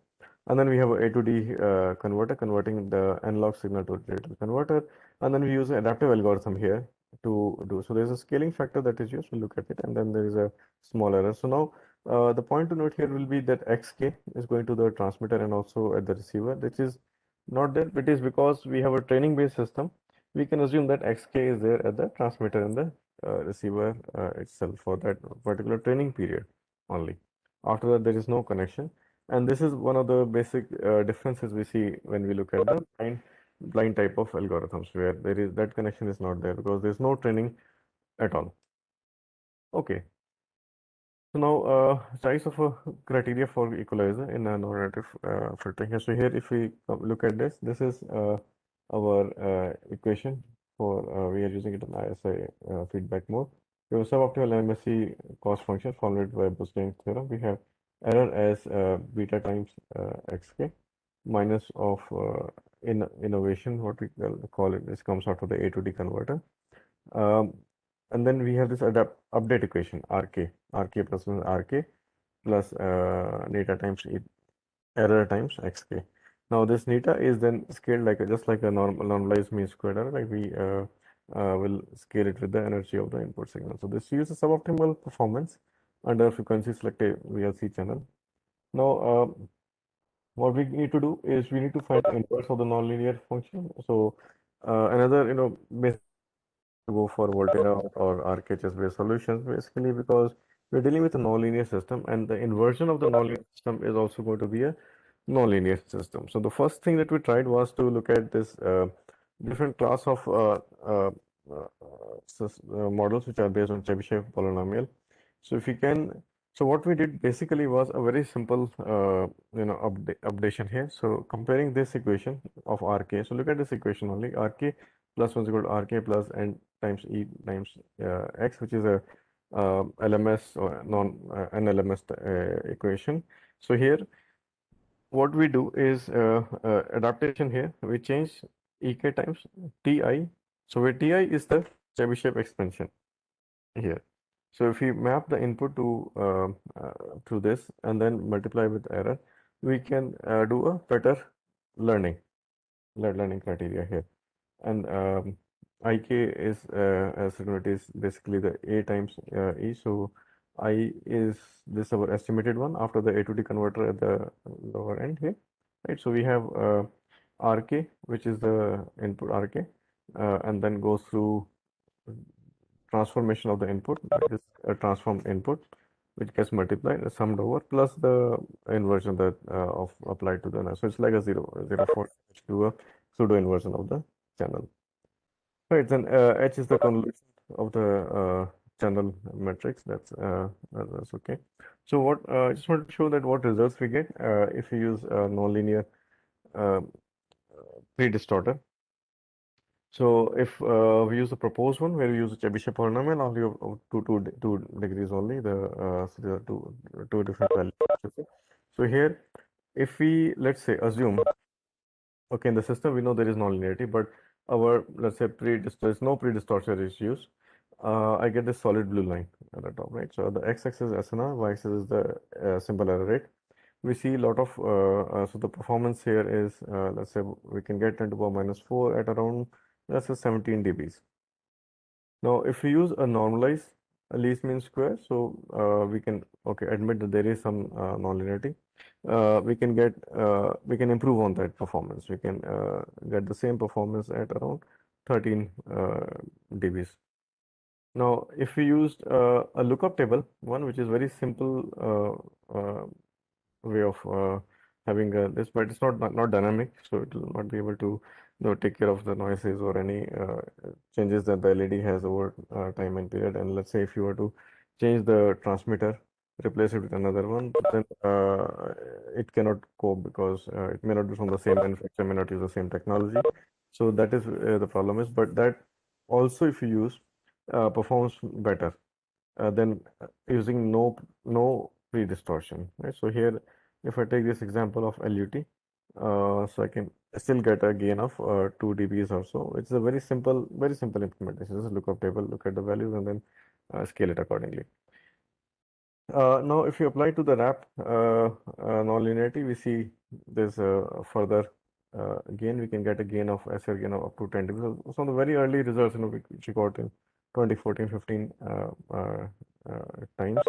And then we have a to D converter converting the analog signal to digital converter. And then we use an adaptive algorithm here to do. So there's a scaling factor that is used. We'll look at it. And then there is a small error. So now the point to note here will be that XK is going to the transmitter and also at the receiver, which is not there. It is because we have a training based system. We can assume that XK is there at the transmitter and the receiver itself for that particular training period only. After that, there is no connection. And this is one of the basic differences we see when we look at the blind type of algorithms where that connection is not there because there's no training at all. Okay. So now choice of a criteria for equalizer in a non-additive filtering here. So here if we look at this is our equation we are using it in ISI feedback mode. We have suboptimal MSE cost function formulated by Bose-Einstein theorem. We have error as beta times xk minus of innovation, what we call it. This comes out of the A to D converter. And then we have this update equation, RK plus RK plus neta times error times xk. Now this neta is then scaled like just like a normalized mean squared error, like we will scale it with the energy of the input signal. So this uses suboptimal performance under frequency selective VLC channel. Now what we need to do is we need to find the inverse of the nonlinear function. So another go for Volterra or RKHS based solutions basically because we're dealing with a nonlinear system and the inversion of the nonlinear system is also going to be a nonlinear system. So the first thing that we tried was to look at this different class of models which are based on Chebyshev polynomial. So if we can, so what we did basically was a very simple updation here. So comparing this equation of RK, so look at this equation only, RK plus 1 is equal to RK plus n times E times X, which is a LMS or non-LMS equation. So here what we do is adaptation here. We change EK times TI. So where TI is the Chebyshev expansion here. So if we map the input to this and then multiply with error, we can do a better learning criteria here. And IK is as it is basically the A times E. So I is this our estimated one after the A to D converter at the lower end here, right? So we have RK, which is the input RK, and then goes through transformation of the input, that is a transformed input, which gets multiplied, summed over, plus the inversion that of applied to the So it's like a 0, 4 to a pseudo inversion of the channel. Right, then H is the convolution of the channel matrix. That's okay. So what I just want to show that what results we get if you use a nonlinear pre-distorter. So if we use the proposed one where we use a Chebyshev polynomial only of two degrees only, so there are two different values. So here, if we let's say assume, okay, in the system we know there is nonlinearity, but our let's say there's no pre-distortion is used. I get this solid blue line at the top, right? So the x-axis is SNR, y-axis is the simple error rate. We see a lot of so the performance here is let's say we can get 10 to the power minus 4 at around let's say 17 dBs. Now, if we use a normalized least mean square, so we can admit that there is some nonlinearity. We can improve on that performance. We can get the same performance at around 13 dBs. Now, if we used a lookup table one, which is very simple way of having this, but it's not dynamic, so it will not be able to take care of the noises or any changes that the LED has over time and period. And let's say if you were to change the transmitter, replace it with another one, then it cannot cope because it may not be from the same manufacturer, may not use the same technology. So that is the problem is, but that also if you use performs better than using no pre-distortion, right? So here, if I take this example of LUT, so I can still get a gain of 2 dBs or so. It's a very simple implementation. Just look up table, look at the values, and then scale it accordingly. Now, if you apply to the RAP nonlinearity, we see there's a further gain. We can get a gain of SR gain of up to 10 dBs. So, some of the very early results, which we got in 2014-15 times.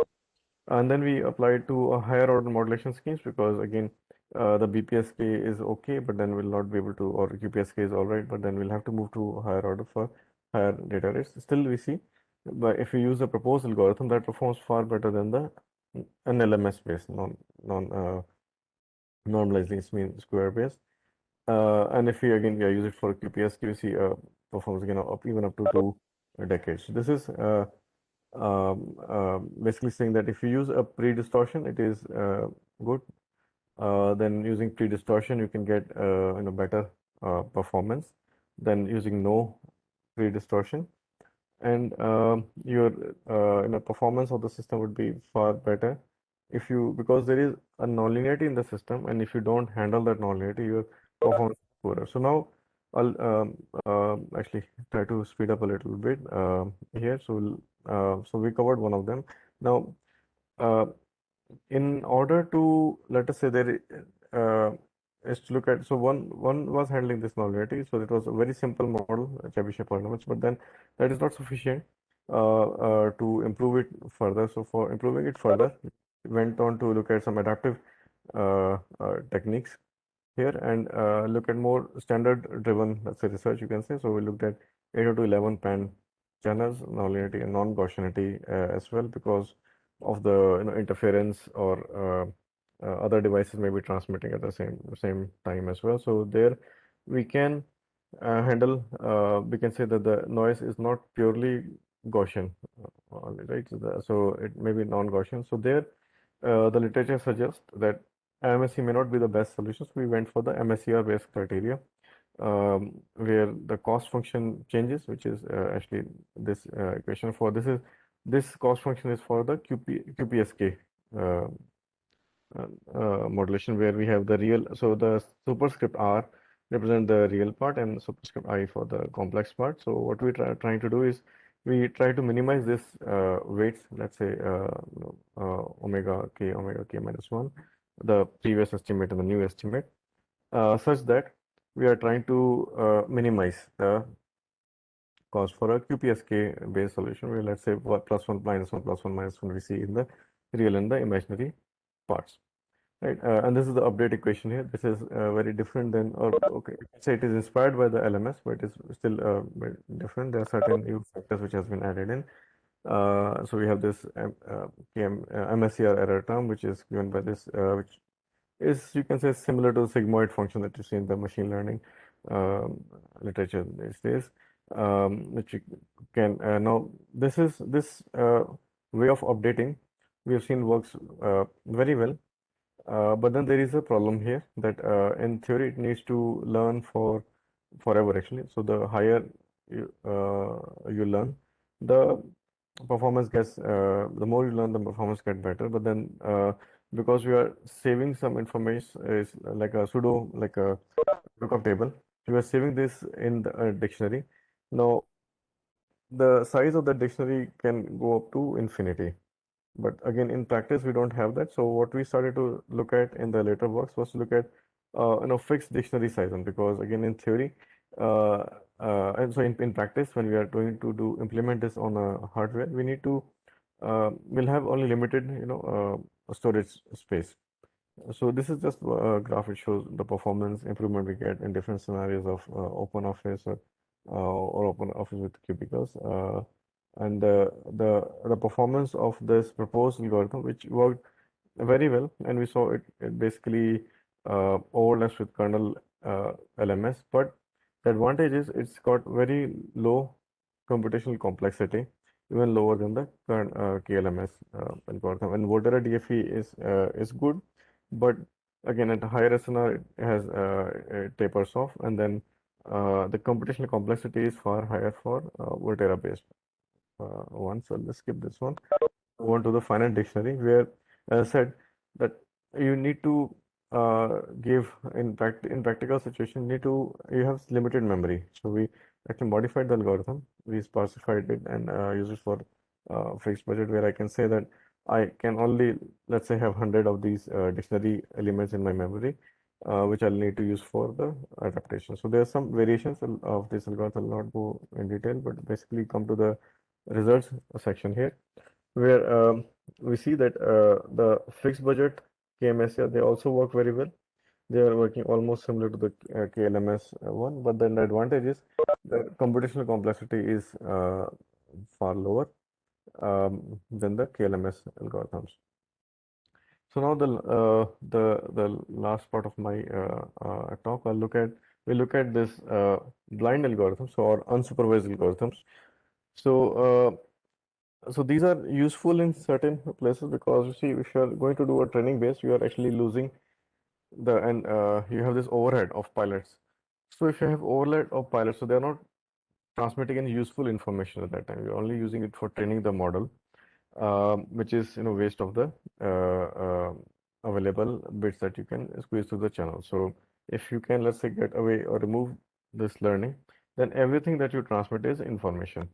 And then we applied to a higher order modulation schemes because again, the BPSK is okay, but then we'll not be able to, or QPSK is all right, but then we'll have to move to a higher order for higher data rates. Still, we see, but if we use a proposed algorithm that performs far better than the NLMS based normalized least mean square based. And if we again use it for QPSK, we see performance again even up to 2 decades. So this is basically saying that if you use a pre-distortion, it is good. Then using pre-distortion, you can get better performance than using no pre-distortion, and your performance of the system would be far better if you, because there is a nonlinearity in the system, and if you don't handle that nonlinearity, your performance is poorer. So now I'll actually try to speed up a little bit here. So we covered one of them. Now, in order to, let us say, there is to look at, so one was handling this nonlinearity, so it was a very simple model, Chebyshev polynomials, but then that is not sufficient to improve it further. So for improving it further, we went on to look at some adaptive techniques here, and look at more standard driven, let's say, research, you can say. So we looked at 8 to 11 pan channels, nonlinearity and non-Gaussianity as well, because of the interference, or other devices may be transmitting at the same time as well. So there we can handle, we can say that the noise is not purely Gaussian, right? So it may be non-Gaussian. So there the literature suggests that MSE may not be the best solutions. We went for the MSER based criteria, where the cost function changes, which is actually this equation for this cost function is for the QPSK modulation, where we have the real, so the superscript R represent the real part and superscript I for the complex part. So what we trying to do is we try to minimize this weights, let's say omega k minus 1, the previous estimate and the new estimate, such that we are trying to minimize the cost for a QPSK based solution, where let's say plus 1 minus 1 plus 1 minus 1 we see in the real and the imaginary parts. Right, and this is the update equation here. This is very different than, or okay, say it is inspired by the LMS, but it is still very different. There are certain new factors which has been added in. So we have this MSER error term, which is given by this, which is, you can say, similar to the sigmoid function that you see in the machine learning literature these days, which you can now this way of updating we have seen works very well. But then there is a problem here that in theory it needs to learn for forever actually. So the higher you learn, the performance gets, the more you learn, the performance get better. But then because we are saving some information, is like a pseudo, like a lookup table. We are saving this in the dictionary. Now the size of the dictionary can go up to infinity. But again, in practice, we don't have that. So what we started to look at in the later works was to look at fixed dictionary size, and because again in theory, and so in practice, when we are going to implement this on a hardware, we need to we'll have only limited storage space. So this is just a graph which shows the performance improvement we get in different scenarios of open office or open office with cubicles. And the performance of this proposed algorithm, which worked very well, and we saw it basically overlaps with kernel LMS, but the advantage is it's got very low computational complexity, even lower than the current KLMS algorithm. And Volterra DFE is good, but again at a higher SNR it has it tapers off, and then the computational complexity is far higher for Volterra based one. So let's skip this one. Go on to the finite dictionary, where as I said that you need to give in practical situation you have limited memory. So we actually modified the algorithm. We specified it and use it for fixed budget, where I can say that I can only, let's say, have 100 of these dictionary elements in my memory, which I'll need to use for the adaptation. So there are some variations of this algorithm. I'll not go in detail, but basically come to the results section here, where we see that the fixed budget KMSR, they also work very well. They are working almost similar to the KLMS one, but then the advantage is the computational complexity is far lower than the KLMS algorithms. So now the last part of my talk, we'll look at this blind algorithms or unsupervised algorithms. So these are useful in certain places, because you see, if you are going to do a training base, you are actually losing and you have this overhead of pilots. So if you have overhead of pilots, so they are not transmitting any useful information at that time. You're only using it for training the model, which is waste of the available bits that you can squeeze through the channel. So if you can, let's say, get away or remove this learning, then everything that you transmit is information.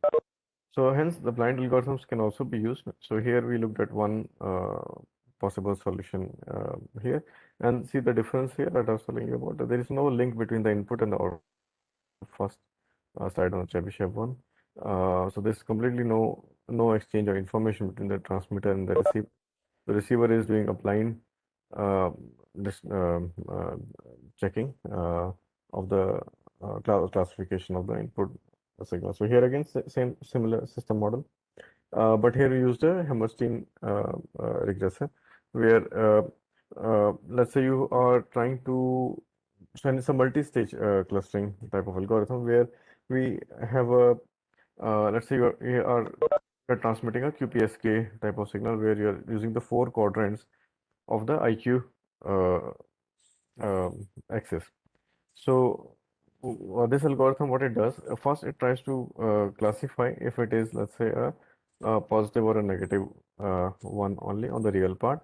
So hence the blind algorithms can also be used. So here we looked at one possible solution here, and see the difference here that I was telling you about. There is no link between the input and the output first side on the Chebyshev one. So there's completely no exchange of information between the transmitter and the receiver. The receiver is doing a blind this checking of the classification of the input signal. So here again, same similar system model, but here we used a Hammerstein regressor, where let's say you are trying to, so it's a multi-stage clustering type of algorithm where we have a let's say you're transmitting a QPSK type of signal where you're using the 4 quadrants of the IQ axis. So this algorithm, what it does, first it tries to classify if it is, let's say, a positive or a negative one only on the real part,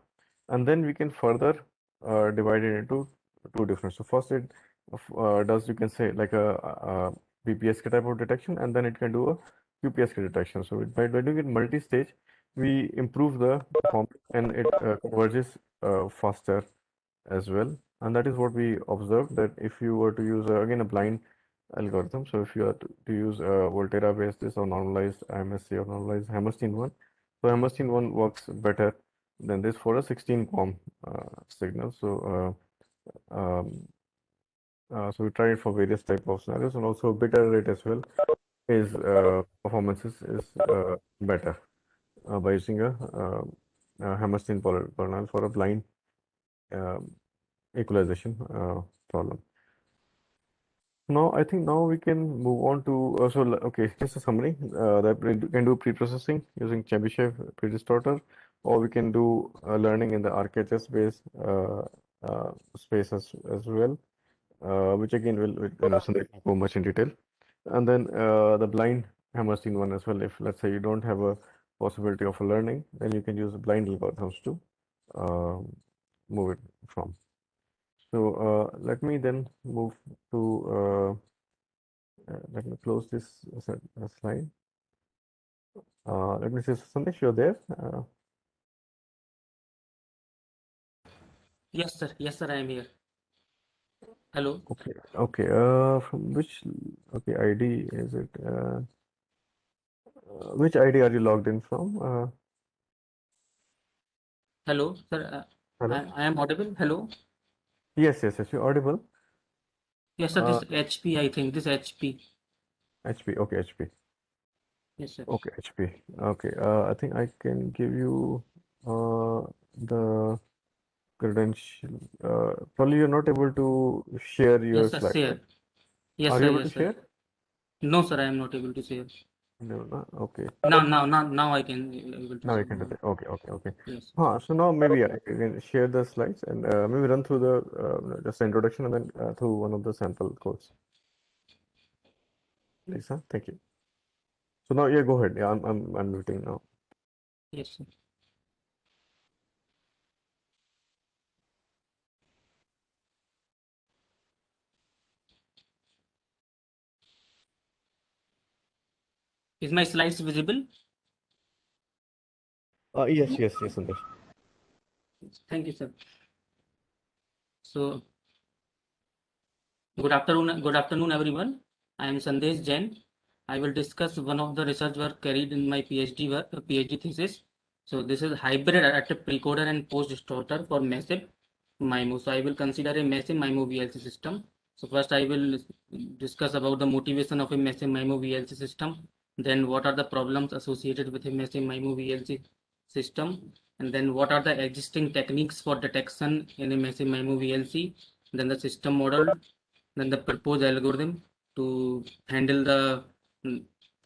and then we can further divide it into 2 different. So first it does, you can say, like a BPSK type of detection, and then it can do a QPSK detection. So by doing it multi-stage, we improve the performance and it converges faster as well. And that is what we observed, that if you were to use again a blind algorithm, so if you are to use Volterra based this or normalized IMSC or normalized Hammerstein one, so Hammerstein one works better than this for a 16 QAM signal. So so we tried it for various type of scenarios, and also beta rate as well is performances is better by using a Hammerstein polynomial for a blind equalization problem. Now, I think now we can move on to, okay, just a summary that we can do pre-processing using Chebyshev predistorter, or we can do learning in the RKHS based space as well, which again will Sandeep go much in detail. And then the blind Hammerstein one as well. If let's say you don't have a possibility of learning, then you can use blind algorithms to move it from. So let me then move to, let me close this slide. Let me see, Sandesh, you're there? Yes, sir. Yes, sir. I am here. Hello. Okay. Okay. From which, okay, ID is it? Which ID are you logged in from? Hello, sir. Hello? I am audible. Hello. Yes, you're audible. Yes, sir. This HP, I think. This HP. HP. Okay, HP. Yes, sir. Okay, HP. Okay. I think I can give you the credential. Probably you're not able to share your Yes, sir. slide, Share. right? Yes, Are sir. you able Yes, to sir. share? No, sir. I am not able to share. No, no. Okay. Now I can able to Now you share. can do that. Okay. Yes. So now maybe I can share the slides and maybe run through the just the introduction and then through one of the sample codes. Lisa, thank you. So now, yeah, go ahead. Yeah, I'm muting now. Yes, sir. Is my slides visible? Yes, Sandesh. Thank you, sir. So, good afternoon, everyone. I am Sandesh Jain. I will discuss one of the research work carried in my PhD thesis. So this is hybrid adaptive precoder and post distorter for massive MIMO. So I will consider a massive MIMO VLC system. So first I will discuss about the motivation of a massive MIMO VLC system. Then what are the problems associated with a massive MIMO VLC system? And then what are the existing techniques for detection in a massive MIMO VLC? Then the system model, then the proposed algorithm to handle the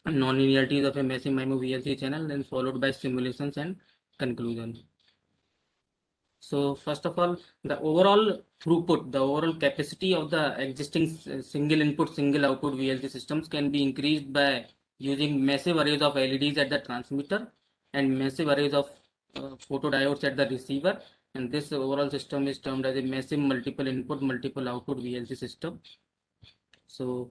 non-linearities of a massive MIMO VLC channel, then followed by simulations and conclusion. So first of all, the overall throughput, the overall capacity of the existing single input, single output VLC systems can be increased by using massive arrays of LEDs at the transmitter and massive arrays of photodiodes at the receiver. And this overall system is termed as a massive multiple input, multiple output VLC system. So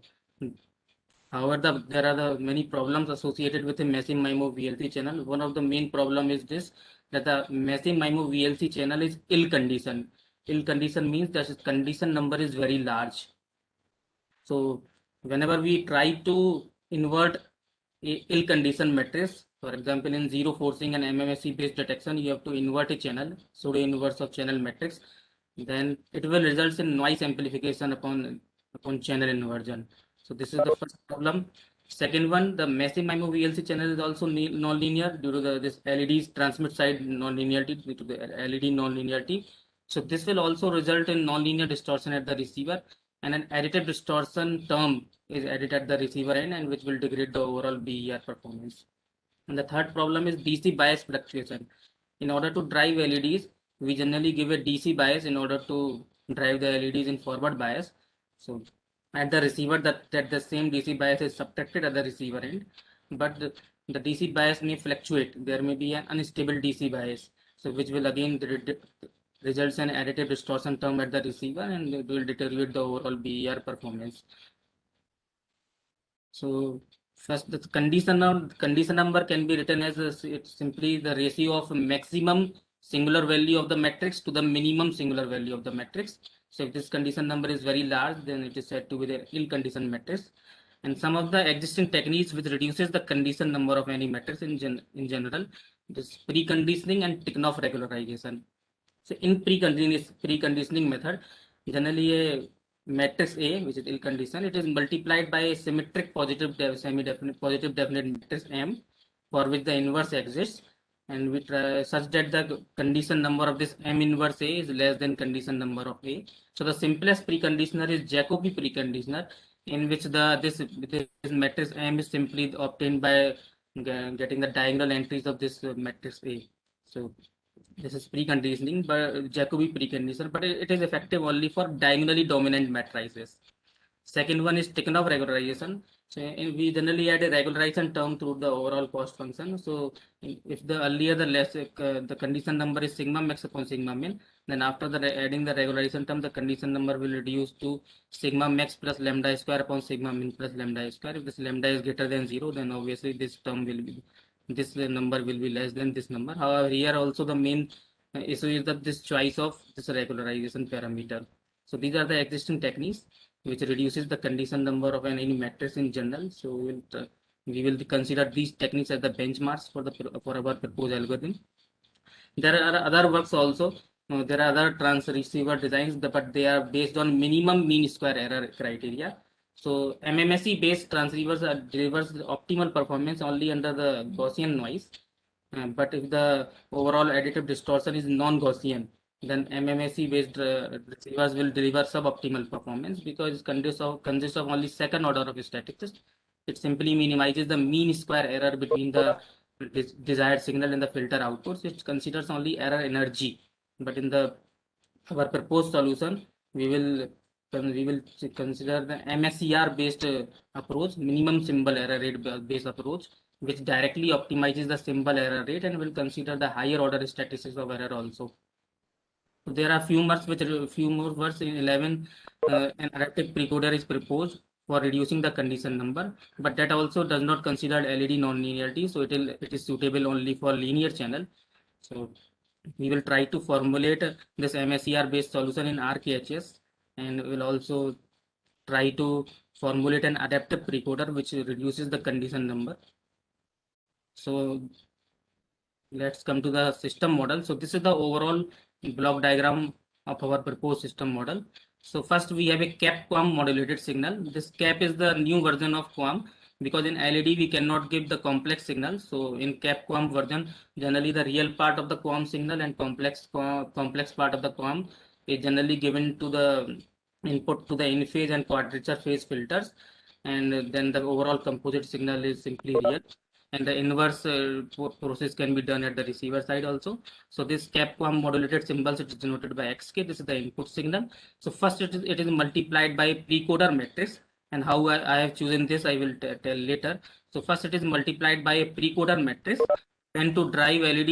however, there are the many problems associated with a massive MIMO VLC channel. One of the main problem is this, that the massive MIMO VLC channel is ill conditioned. Ill condition means that its condition number is very large. So whenever we try to invert a ill conditioned matrix, for example, in zero forcing and MMSE based detection, you have to invert a channel, pseudo inverse of channel matrix, then it will result in noise amplification upon channel inversion. So this is the first problem. Second one, the massive MIMO VLC channel is also non-linear due to this LED's transmit side non-linearity, due to the LED non-linearity. So this will also result in non-linear distortion at the receiver, and an additive distortion term is added at the receiver end, and which will degrade the overall BER performance. And the third problem is DC bias fluctuation. In order to drive LEDs, we generally give a DC bias in order to drive the LEDs in forward bias. So at the receiver, that the same DC bias is subtracted at the receiver end, but the DC bias may fluctuate. There may be an unstable DC bias, so which will again results in additive distortion term at the receiver, and it will deteriorate the overall BER performance. So first, the condition number can be written as it's simply the ratio of maximum singular value of the matrix to the minimum singular value of the matrix. So if this condition number is very large, then it is said to be the ill conditioned matrix. And some of the existing techniques which reduces the condition number of any matrix in general, this preconditioning and Tikhonov regularization. So in preconditioning method, generally a matrix A, which is ill conditioned, it is multiplied by a symmetric positive semi-definite positive definite matrix M, for which the inverse exists, and we try such that the condition number of this M inverse A is less than condition number of A. So the simplest preconditioner is Jacobi preconditioner, in which this matrix M is simply obtained by getting the diagonal entries of this matrix A. So this is preconditioning, but Jacobi preconditioner, but it is effective only for diagonally dominant matrices. Second one is Tikhonov regularization. So we generally add a regularization term through the overall cost function. So if the earlier the less the condition number is sigma max upon sigma min, then after adding the regularization term, the condition number will reduce to sigma max plus lambda square upon sigma min plus lambda square. If this lambda is greater than 0, then obviously this term will be, this number will be less than this number. However, here also the main issue is that this choice of this regularization parameter. So these are the existing techniques which reduces the condition number of any matrix in general. So we will consider these techniques as the benchmarks for our proposed algorithm. There are other works also. There are other receiver designs, but they are based on minimum mean square error criteria. So MMSE based transceivers delivers optimal performance only under the Gaussian noise. But if the overall additive distortion is non-Gaussian, then MMSE based receivers will deliver suboptimal performance because it consists of only second order of statistics. It simply minimizes the mean square error between the desired signal and the filter outputs. It considers only error energy. But in our proposed solution, we will consider the MSER based approach, minimum symbol error rate based approach, which directly optimizes the symbol error rate and will consider the higher order statistics of error also. There are few more words in 11. An adaptive precoder is proposed for reducing the condition number, but that also does not consider LED non-linearity, so it is suitable only for linear channel. So we will try to formulate this MSER based solution in RKHS, and will also try to formulate an adaptive precoder which reduces the condition number. So let's come to the system model. So this is the overall block diagram of our proposed system model. So first we have a cap QAM modulated signal. This cap is the new version of QAM, because in LED we cannot give the complex signal. So in cap QAM version, generally the real part of the QAM signal and complex part of the QAM is generally given to the input to the in phase and quadrature phase filters, and then the overall composite signal is simply real. and the inverse process can be done at the receiver side also. So this Capcom modulated symbols, it is denoted by XK. This is the input signal. So first it is multiplied by precoder matrix, and how I have chosen this I will tell later. So first it is multiplied by a precoder matrix. Then to drive LED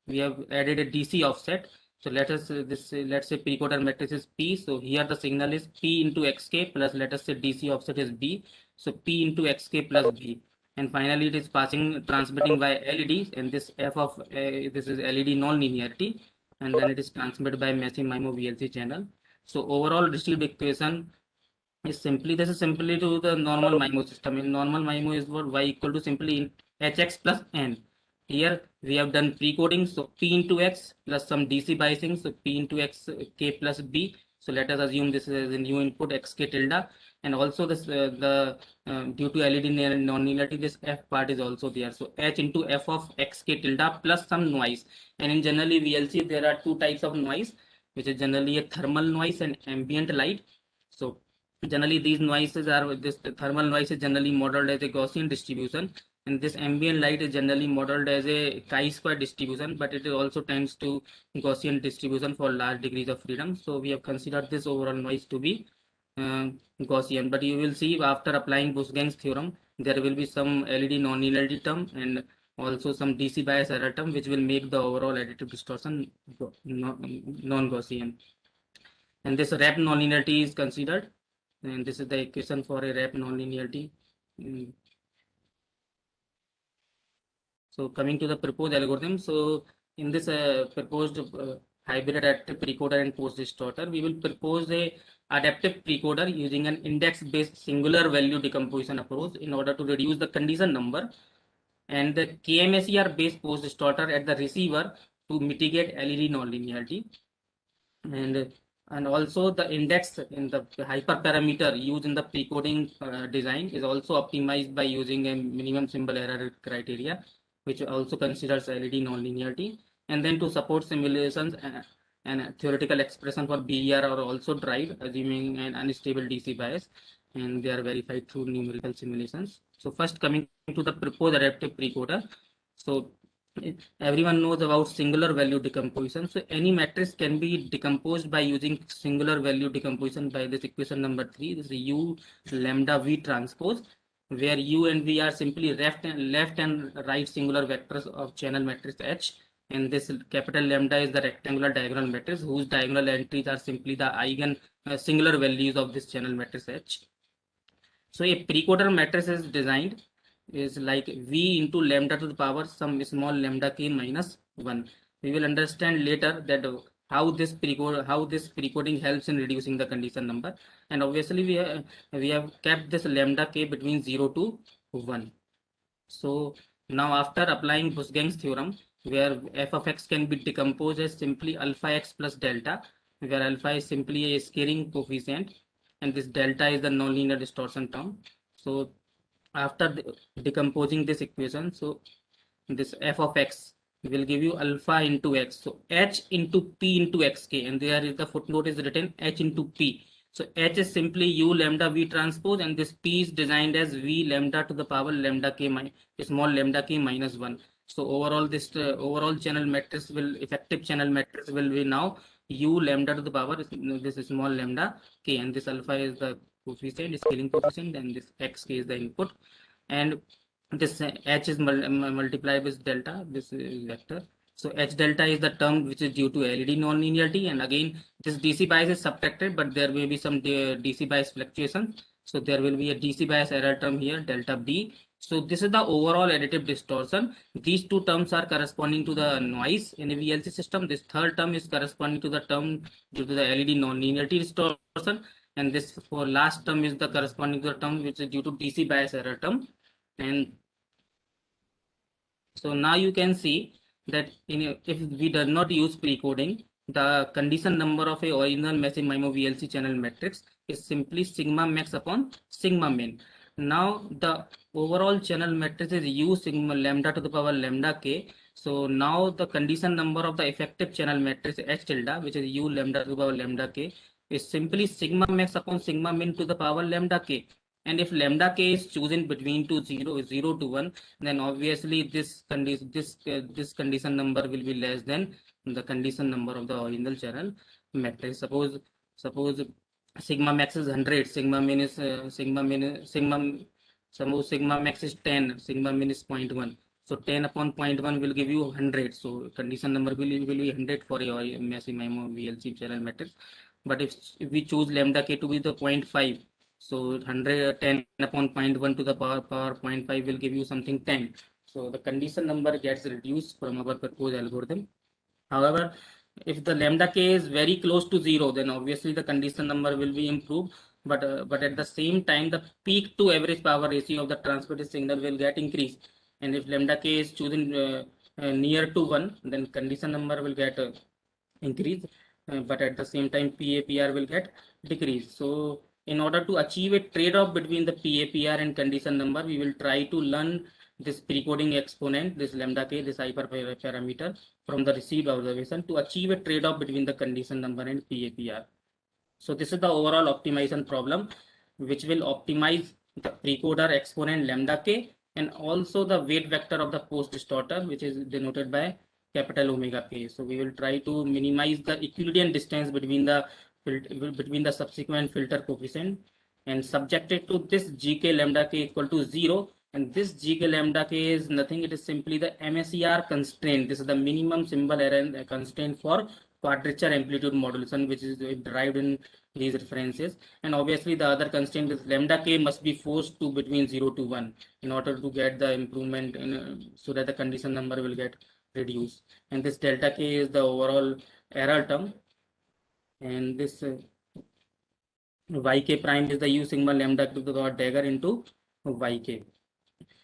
we have added a DC offset. So let us let's say precoder matrix is P. So here the signal is P into XK plus, let us say DC offset is B. So P into XK plus B. And finally it is transmitting by LEDs, and this F of this is LED non-linearity, and then it is transmitted by massive MIMO VLC channel. So overall received equation is simply, this is simply to the normal MIMO system. In normal MIMO is what y equal to simply hx plus n. Here we have done pre-coding, so P into X plus some DC biasing, so P into X K plus B. So let us assume this is a new input XK tilde, and also this due to LED non-linearity, this F part is also there. So H into F of XK tilde plus some noise. And in generally VLC there are two types of noise, which is generally a thermal noise and ambient light. So generally these noises are, this thermal noise is generally modeled as a Gaussian distribution, and this ambient light is generally modeled as a chi-square distribution, but it also tends to Gaussian distribution for large degrees of freedom. So we have considered this overall noise to be Gaussian, but you will see after applying Bose-Gang's theorem, there will be some LED non-linearity term and also some DC bias error term, which will make the overall additive distortion non-Gaussian. And this RAP non-linearity is considered, and this is the equation for a RAP non-linearity. So coming to the proposed algorithm, so in this proposed hybrid adaptive precoder and post distorter, we will propose a adaptive precoder using an index-based singular value decomposition approach in order to reduce the condition number, and the KMSER-based post distorter at the receiver to mitigate LED non-linearity, and also the index in the hyperparameter used in the precoding design is also optimized by using a minimum symbol error criteria, which also considers LED non-linearity. And then to support simulations and theoretical expression for BER are also derived, assuming an unstable DC bias, and they are verified through numerical simulations. So first coming to the proposed adaptive precoder. So everyone knows about singular value decomposition. So any matrix can be decomposed by using singular value decomposition by this equation number 3. This is U lambda V transpose, where U and V are simply left and right singular vectors of channel matrix H, and this capital lambda is the rectangular diagonal matrix whose diagonal entries are simply the eigen singular values of this channel matrix H. So a precoder matrix is designed is like V into lambda to the power some small lambda k minus 1. We will understand later that how this precoding helps in reducing the condition number, and obviously we have kept this lambda k between 0 to 1. So now after applying Bose-Gang's theorem, where f of x can be decomposed as simply alpha x plus delta, where alpha is simply a scaling coefficient and this delta is the nonlinear distortion term. So after decomposing this equation, so this f of x will give you alpha into x, so h into p into xk, and there is the footnote is written h into p. So h is simply u lambda v transpose, and this p is designed as v lambda to the power lambda k small lambda k minus 1. So overall this overall channel matrix will, effective channel matrix will be now u lambda to the power this small lambda k, and this alpha is the coefficient, scaling coefficient, and this xk is the input, and this h is multiplied with delta, this vector. So h delta is the term which is due to LED non-linearity, and again this DC bias is subtracted, but there may be some DC bias fluctuation. So there will be a DC bias error term here, delta B. So this is the overall additive distortion. These two terms are corresponding to the noise in a VLC system. This third term is corresponding to the term due to the LED non-linearity distortion, and this for last term is the corresponding to the term which is due to DC bias error term. And so now you can see that if we do not use precoding, the condition number of a original massive MIMO VLC channel matrix is simply sigma max upon sigma min. Now the overall channel matrix is u sigma lambda to the power lambda k. So now the condition number of the effective channel matrix h tilde, which is u lambda to the power lambda k, is simply sigma max upon sigma min to the power lambda k. And if lambda k is chosen between 0 to 1, then obviously this condition number will be less than the condition number of the original channel matrix. Suppose sigma max is 100, sigma min is suppose sigma max is 10, sigma min is 0.1. So 10 upon 0.1 will give you 100. So condition number will be 100 for your massive MIMO VLC channel matrix. But if we choose lambda k to be the 0.5, so 110 upon 0.1 to the power 0.5 will give you something 10. So the condition number gets reduced from our proposed algorithm. However, if the lambda k is very close to 0, then obviously the condition number will be improved. But at the same time, the peak to average power ratio of the transmitted signal will get increased. And if lambda k is chosen near to 1, then condition number will get increased. But at the same time, PAPR will get decreased. So in order to achieve a trade-off between the PAPR and condition number, we will try to learn this precoding exponent, this lambda k, this hyperparameter from the received observation to achieve a trade-off between the condition number and PAPR. So this is the overall optimization problem, which will optimize the precoder exponent lambda k and also the weight vector of the post distorter, which is denoted by capital omega k. So we will try to minimize the Euclidean distance between the subsequent filter coefficient and subjected to this gk lambda k equal to 0. And this gk lambda k is nothing, it is simply the MSER constraint. This is the minimum symbol error constraint for quadrature amplitude modulation, which is derived in these references. And obviously the other constraint is lambda k must be forced to between 0 to 1 in order to get the improvement in, so that the condition number will get reduced. And this delta k is the overall error term. And this yk prime is the u sigma lambda to the dagger into yk.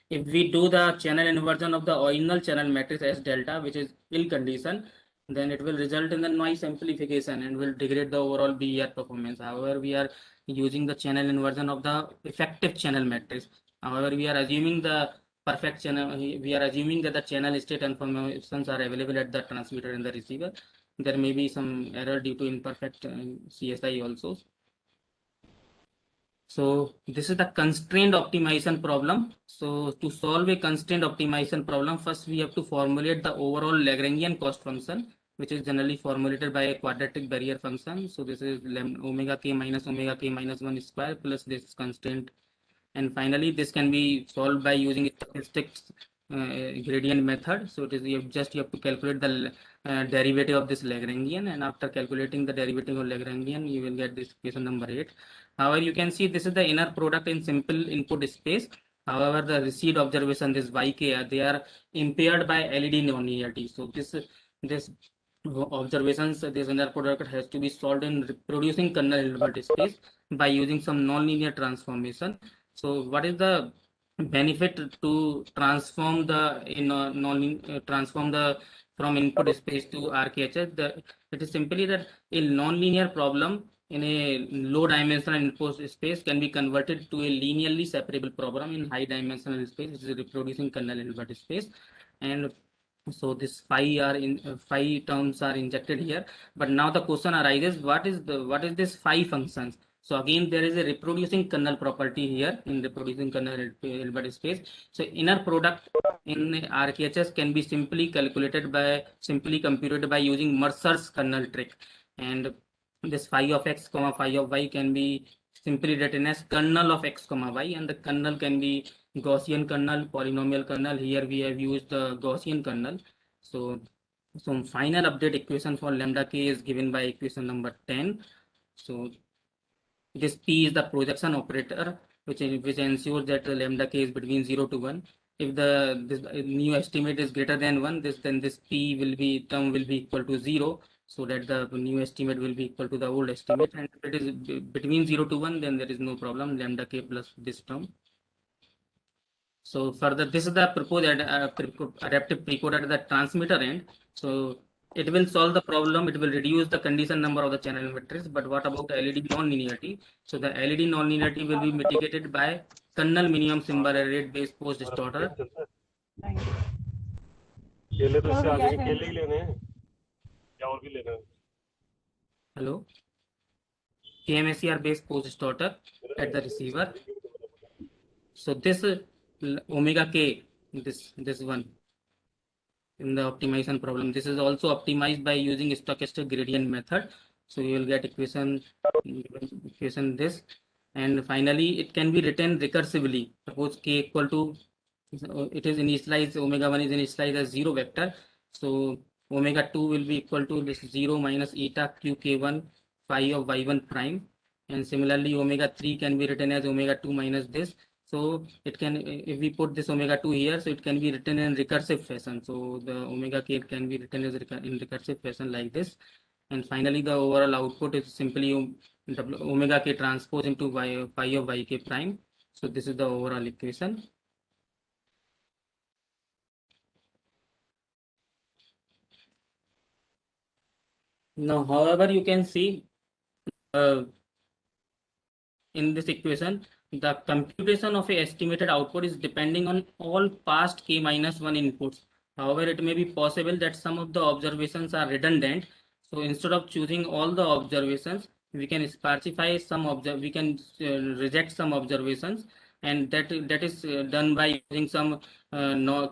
If we do the channel inversion of the original channel matrix S delta, which is ill condition, then it will result in the noise amplification and will degrade the overall BER performance. However, we are using the channel inversion of the effective channel matrix. However, we are assuming the perfect channel, we are assuming that the channel state informations are available at the transmitter and the receiver. There may be some error due to imperfect CSI also. So this is the constraint optimization problem. So to solve a constraint optimization problem, first we have to formulate the overall Lagrangian cost function, which is generally formulated by a quadratic barrier function. So this is omega k minus 1 square plus this constraint. And finally, this can be solved by using statistics gradient method. So it is you have to calculate the derivative of this Lagrangian, and after calculating the derivative of Lagrangian, you will get this equation number 8. However, you can see this is the inner product in simple input space. However, the received observation, this yk, they are impaired by LED nonlinearity. So this observations, this inner product has to be solved in reproducing kernel Hilbert space by using some nonlinear transformation. So what is the benefit to transform from input space to RKHS? It is simply that a nonlinear problem in a low dimensional input space can be converted to a linearly separable problem in high dimensional space, which is reproducing kernel Hilbert space. And so this phi terms are injected here. But now the question arises, what is this phi functions? So again, there is a reproducing kernel property here in reproducing kernel Hilbert space. So inner product in RKHS can be simply computed by using Mercer's kernel trick. And this phi of x comma phi of y can be simply written as kernel of x comma y, and the kernel can be Gaussian kernel, polynomial kernel. Here we have used the Gaussian kernel. So some final update equation for lambda k is given by equation number 10. So this P is the projection operator, which ensures that the lambda k is between 0 to 1. If this new estimate is greater than 1, then this P term will be equal to 0, so that the new estimate will be equal to the old estimate. And if it is between 0 to 1, then there is no problem, lambda k plus this term. So further, this is the proposed adaptive precoder at the transmitter end. So it will solve the problem. It will reduce the condition number of the channel matrix. But what about the LED nonlinearity? So the LED nonlinearity will be mitigated by kernel minimum symbol rate based post distorter. केले तो इससे आगे केले ही लेने हैं या और भी लेना है? Hello. KMSER based post distorter at the receiver. So this omega k, this one in the optimization problem, this is also optimized by using stochastic gradient method. So you will get equation this, and finally it can be written recursively. Suppose k equal to, it is initialized, omega 1 is initialized as 0 vector. So omega 2 will be equal to this 0 minus eta q k1 phi of y1 prime. And similarly, omega 3 can be written as omega 2 minus this. So it can, if we put this omega 2 here, so it can be written in recursive fashion. So the omega k can be written as in recursive fashion like this. And finally, the overall output is simply omega k transpose into phi of yk prime. So this is the overall equation. Now, however, you can see in this equation, the computation of a estimated output is depending on all past k minus 1 inputs. However, it may be possible that some of the observations are redundant. So instead of choosing all the observations, we can sparsify some we can reject some observations, and that is done by using some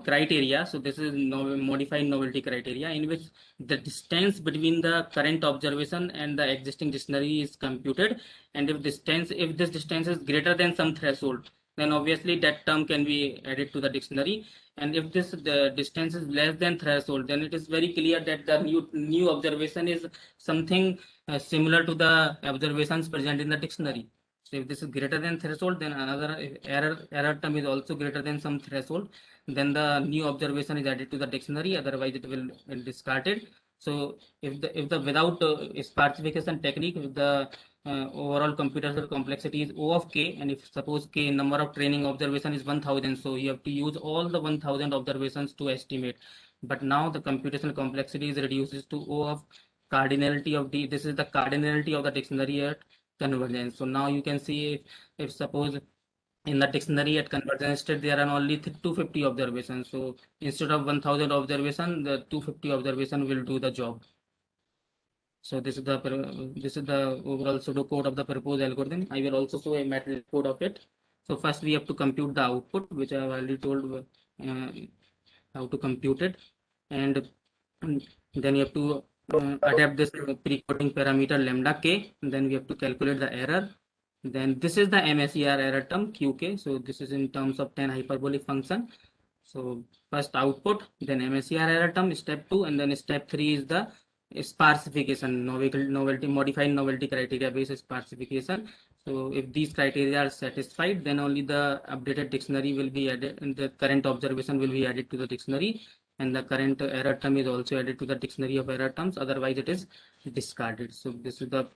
criteria. So this is modified novelty criteria, in which the distance between the current observation and the existing dictionary is computed. And if this distance is greater than some threshold, then obviously that term can be added to the dictionary. And if the distance is less than threshold, then it is very clear that the new observation is something similar to the observations present in the dictionary. So if this is greater than threshold, then another error term is also greater than some threshold, then the new observation is added to the dictionary, otherwise it will be discarded. So if the without sparsification technique, if the overall computational complexity is O of k, and if suppose k number of training observation is 1000, so you have to use all the 1000 observations to estimate. But now the computational complexity is reduces to O of cardinality of d. This is the cardinality of the dictionary at convergence. So now you can see if suppose in the dictionary at convergence state there are only 250 observations. So instead of 1000 observation, the 250 observation will do the job. So this is the overall pseudocode of the proposed algorithm. I will also show a matrix code of it. So first we have to compute the output, which I have already told how to compute it, and then you have to adapt this pre-coding parameter lambda k, and then we have to calculate the error. Then this is the MSER error term qk. So this is in terms of 10 hyperbolic function. So first output, then MSER error term, step 2, and then step 3 is the sparsification, modified novelty criteria based sparsification. So if these criteria are satisfied, then only the updated dictionary will be added, and the current observation will be added to the dictionary, and the current error term is also added to the dictionary of error terms, otherwise it is discarded. So this is the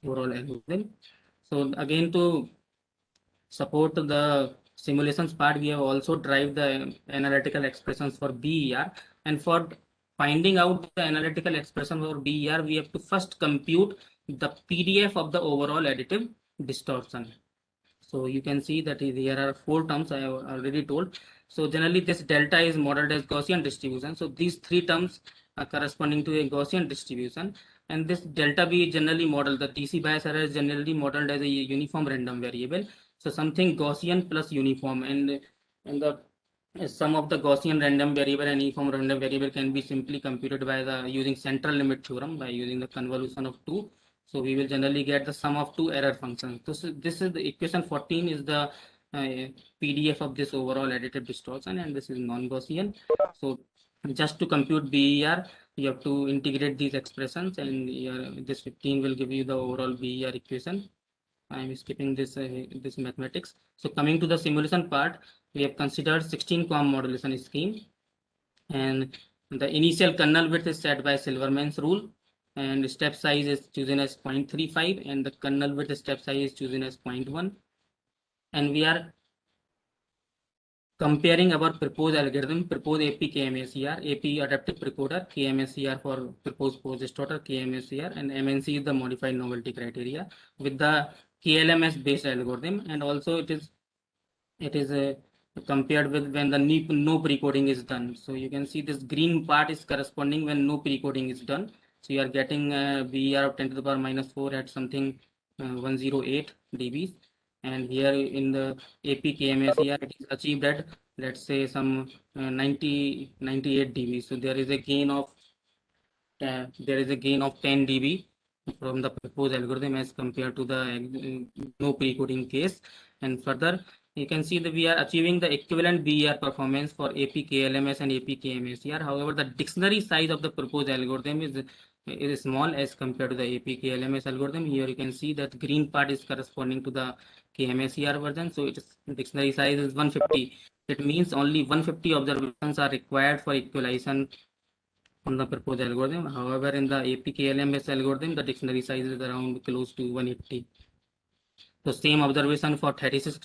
overall algorithm. So again, to support the simulations part, we have also derived the analytical expressions for BER, and for finding out the analytical expression for BER, we have to first compute the PDF of the overall additive distortion. So you can see that there are 4 terms I have already told. So generally this delta is modeled as Gaussian distribution. So these 3 terms are corresponding to a Gaussian distribution, and this delta B is generally modeled, the DC bias error is generally modeled as a uniform random variable. So something Gaussian plus uniform, and the sum of the Gaussian random variable and uniform random variable can be simply computed by the using central limit theorem by using the convolution of 2. So we will generally get the sum of 2 error functions. This is the equation 14 is the PDF of this overall additive distortion, and this is non-Gaussian. So just to compute BER, you have to integrate these expressions, and this 15 will give you the overall BER equation. I am skipping this mathematics. So coming to the simulation part, we have considered 16-QAM modulation scheme, and the initial kernel width is set by Silverman's rule, and step size is chosen as 0.35, and the kernel width step size is chosen as 0.1, and we are comparing our proposed algorithm, proposed AP KMSER, AP adaptive precoder, KMSER for proposed pose distorter, KMSER, and MNC is the modified novelty criteria with the KLMS based algorithm, and also it is compared with when the no precoding is done. So you can see this green part is corresponding when no precoding is done. So you are getting BER of 10 to the power minus 4 at something 108 dB. and here in the AP KMS here it is achieved at, let's say, some 98 dB. So there is a gain of 10 dB from the proposed algorithm as compared to the no pre-coding case. And further, you can see that we are achieving the equivalent BER performance for AP KLMS and AP KMS here. However, the dictionary size of the proposed algorithm is small as compared to the AP KLMS algorithm. Here you can see that green part is corresponding to the KMSER version. So its dictionary size is 150. It means only 150 observations are required for equalization on the proposed algorithm. However, in the APKLMS algorithm, the dictionary size is around close to 180. So same observation for 36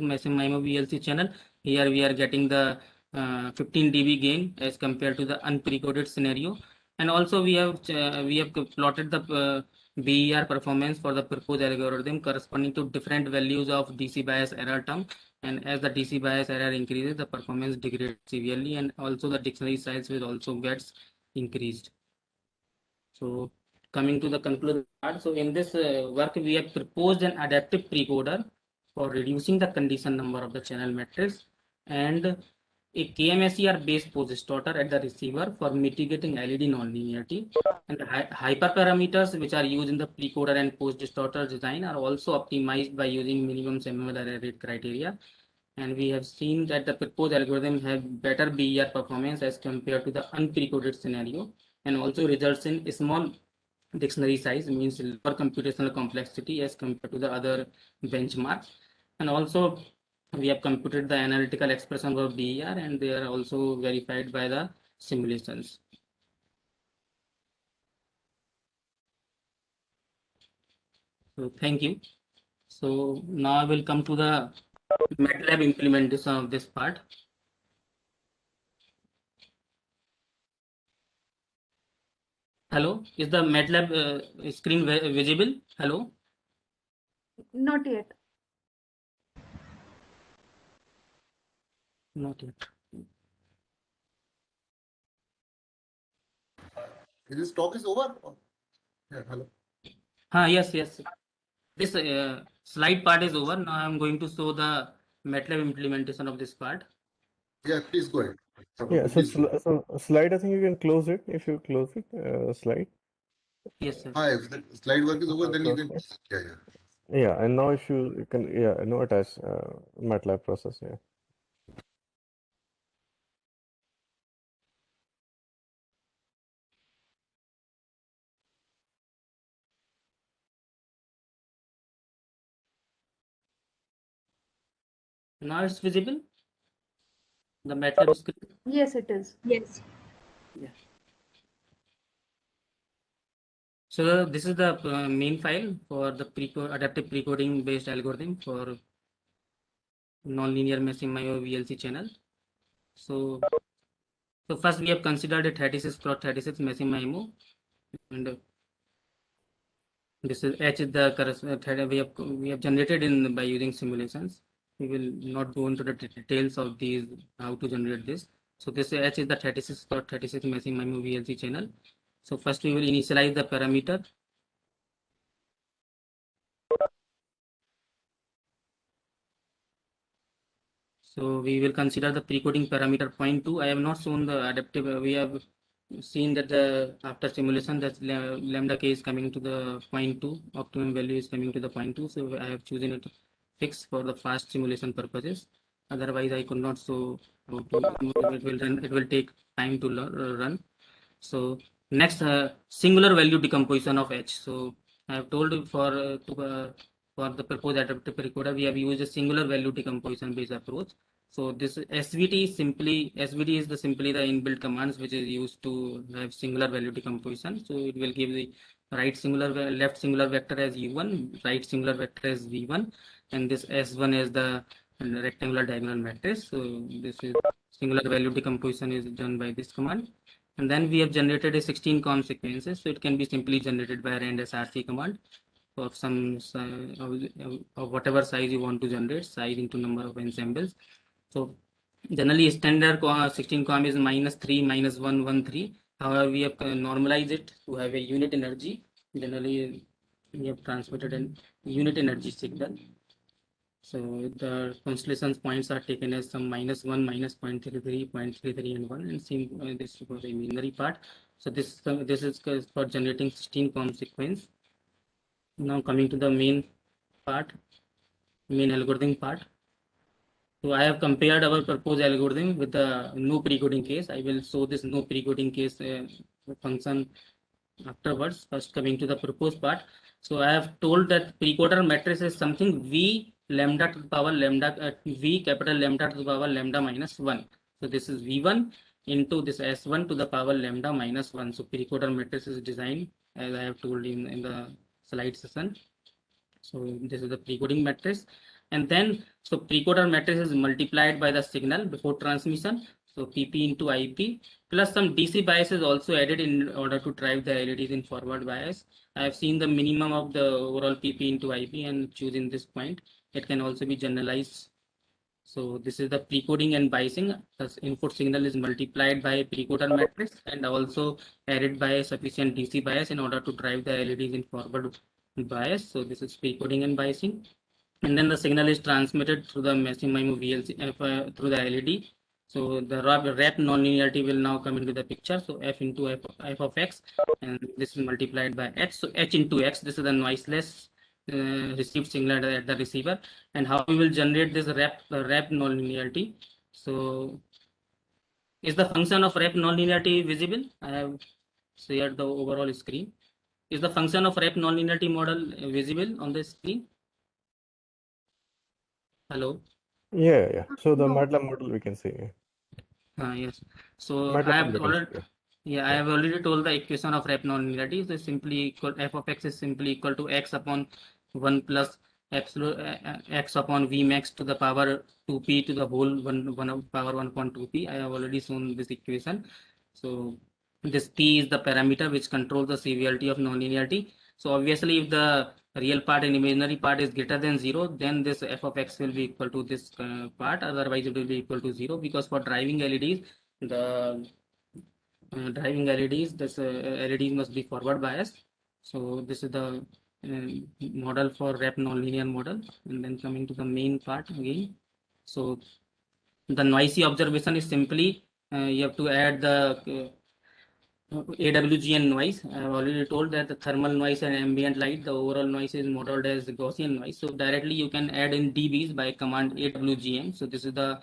maximum MIMO VLC channel. Here we are getting the 15 dB gain as compared to the unprecoded scenario. And also we have plotted the BER performance for the proposed algorithm corresponding to different values of DC bias error term. And as the DC bias error increases, the performance degrades severely, and also the dictionary size will also gets increased. So coming to the conclusion part, so in this work we have proposed an adaptive precoder for reducing the condition number of the channel matrix and a KMSER based pose distorter at the receiver for mitigating LED nonlinearity. And the hyperparameters which are used in the precoder and pose distorter design are also optimized by using minimum samuel error rate criteria. And we have seen that the proposed algorithm have better BER performance as compared to the unprecoded scenario, and also results in a small dictionary size, means lower computational complexity as compared to the other benchmarks. And also we have computed the analytical expression of BER, and they are also verified by the simulations. So thank you. So now I will come to the MATLAB implementation of this part. Hello, is the MATLAB screen visible? Hello? Not yet. Not yet. This talk is over? Yeah, hello. Yes. This slide part is over. Now I'm going to show the MATLAB implementation of this part. Yeah, please go ahead. Yeah, so, Please go. so slide, I think you can close it if you close it, slide. Yes, sir. If the slide work is over, then you can. Process. Yeah. Yeah, and now if you can, yeah, no attach MATLAB process, yeah. Now it's visible. The MATLAB screen. Yes, it is. Yes. Yeah. So this is the main file for the adaptive precoding based algorithm for nonlinear massive MIMO VLC channel. So first we have considered a 36x36 massive MIMO, and this is H is the we have generated in by using simulations. We will not go into the details of these, how to generate this. So this H is the 36x36 massive MIMO VLC channel. So first we will initialize the parameter. So we will consider the precoding parameter 0.2. I have not shown the adaptive. We have seen that after simulation that lambda k is coming to the 0.2, optimum value is coming to the 0.2. So I have chosen it fixed for the fast simulation purposes. Otherwise, I could not show how to. It will take time to run. So next, singular value decomposition of H. So I have told for the proposed adaptive precoder, we have used a singular value decomposition based approach. So this SVT is simply simply the inbuilt commands which is used to have singular value decomposition. So it will give the left singular vector as U1, right singular vector as V1, and this S1 as the rectangular diagonal matrix. So this is singular value decomposition is done by this command. And then we have generated a 16 COM sequences. So it can be simply generated by rand src command of some of whatever size you want to generate, size into number of ensembles. So generally standard 16 COM is -3, -1, 13. However, we have normalized it to have a unit energy. Generally, we have transmitted an unit energy signal. So the constellation points are taken as some -1, -0.33, 0.33, and 1, and same this for the imaginary part. So this is for generating 16 COM sequence. Now coming to the main algorithm part. So I have compared our proposed algorithm with the no precoding case. I will show this no precoding case function afterwards. First coming to the proposed part. So I have told that precoder matrix is something V lambda to the power lambda V capital lambda to the power lambda minus 1. So this is V1 into this S1 to the power lambda minus 1. So precoder matrix is designed as I have told in the slide session. So this is the precoding matrix. And then, so precoder matrix is multiplied by the signal before transmission. So PP into IP plus some DC bias is also added in order to drive the LEDs in forward bias. I have seen the minimum of the overall PP into IP and choosing this point. It can also be generalized. So this is the precoding and biasing. The input signal is multiplied by precoder matrix and also added by sufficient DC bias in order to drive the LEDs in forward bias. So this is precoding and biasing. And then the signal is transmitted through the massive MIMO VLC through the LED. So the wrap nonlinearity will now come into the picture. So f into f of x, and this is multiplied by h. So h into x. This is the noiseless received signal at the receiver. And how we will generate this wrap nonlinearity. So is the function of wrap nonlinearity visible? I have shared the overall screen. Is the function of wrap nonlinearity model visible on the screen? Hello. Yeah. So the No. MATLAB model we can see. Yes. So MATLAB I have model we can already, see, yeah, I have already told the equation of wrap nonlinearity. So simply equal f of x is simply equal to x upon 1 plus x upon v max to the power 2p to the whole 1 power 1.2p. I have already shown this equation. So this p is the parameter which controls the severity of nonlinearity. So obviously, if the real part and imaginary part is greater than 0, then this f of x will be equal to this part. Otherwise, it will be equal to 0, because for driving LEDs, the driving LEDs, this LEDs must be forward biased. So this is the model for wrap nonlinear model. And then coming to the main part again. So the noisy observation is simply you have to add the AWGN noise. I have already told that the thermal noise and ambient light, the overall noise is modeled as Gaussian noise. So directly you can add in dBs by command AWGN. So this is the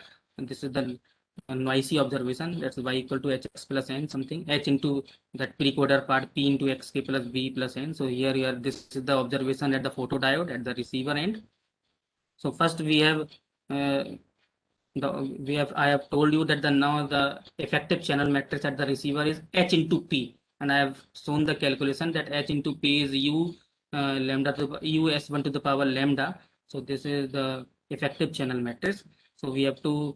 noisy observation. That's y equal to hx plus n something, h into that precoder part, p into xk plus b plus n. So here this is the observation at the photodiode at the receiver end. So first we have I have told you that now the effective channel matrix at the receiver is h into p, and I have shown the calculation that h into p is u lambda to u s1 to the power lambda. So this is the effective channel matrix. So we have to,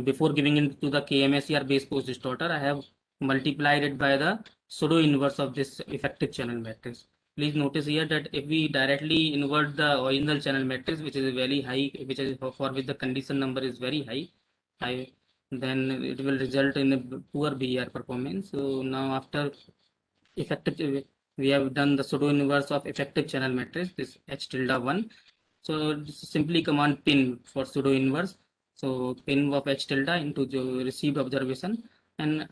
before giving it to the KMSER base post distorter, I have multiplied it by the pseudo inverse of this effective channel matrix. Please notice here that if we directly invert the original channel matrix, which is very high, which is for which the condition number is very high, then it will result in a poor BER performance. So now after effective, we have done the pseudo inverse of effective channel matrix, this h tilde 1. So simply command pin for pseudo inverse. So pin of h tilde into the received observation, and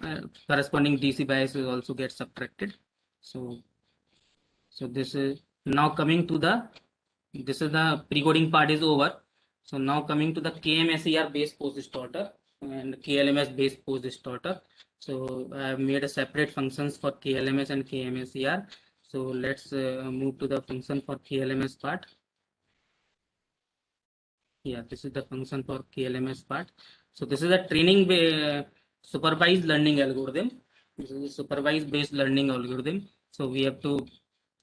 corresponding DC bias will also get subtracted. So this is now coming to the, this is the precoding part is over. So now coming to the KMSER base post distorter and KLMS base post distorter. So I have made a separate functions for KLMS and KMSER. So let's move to the function for KLMS part. Yeah, this is the function for KLMS part. So this is a training supervised learning algorithm. This is a supervised based learning algorithm. So we have to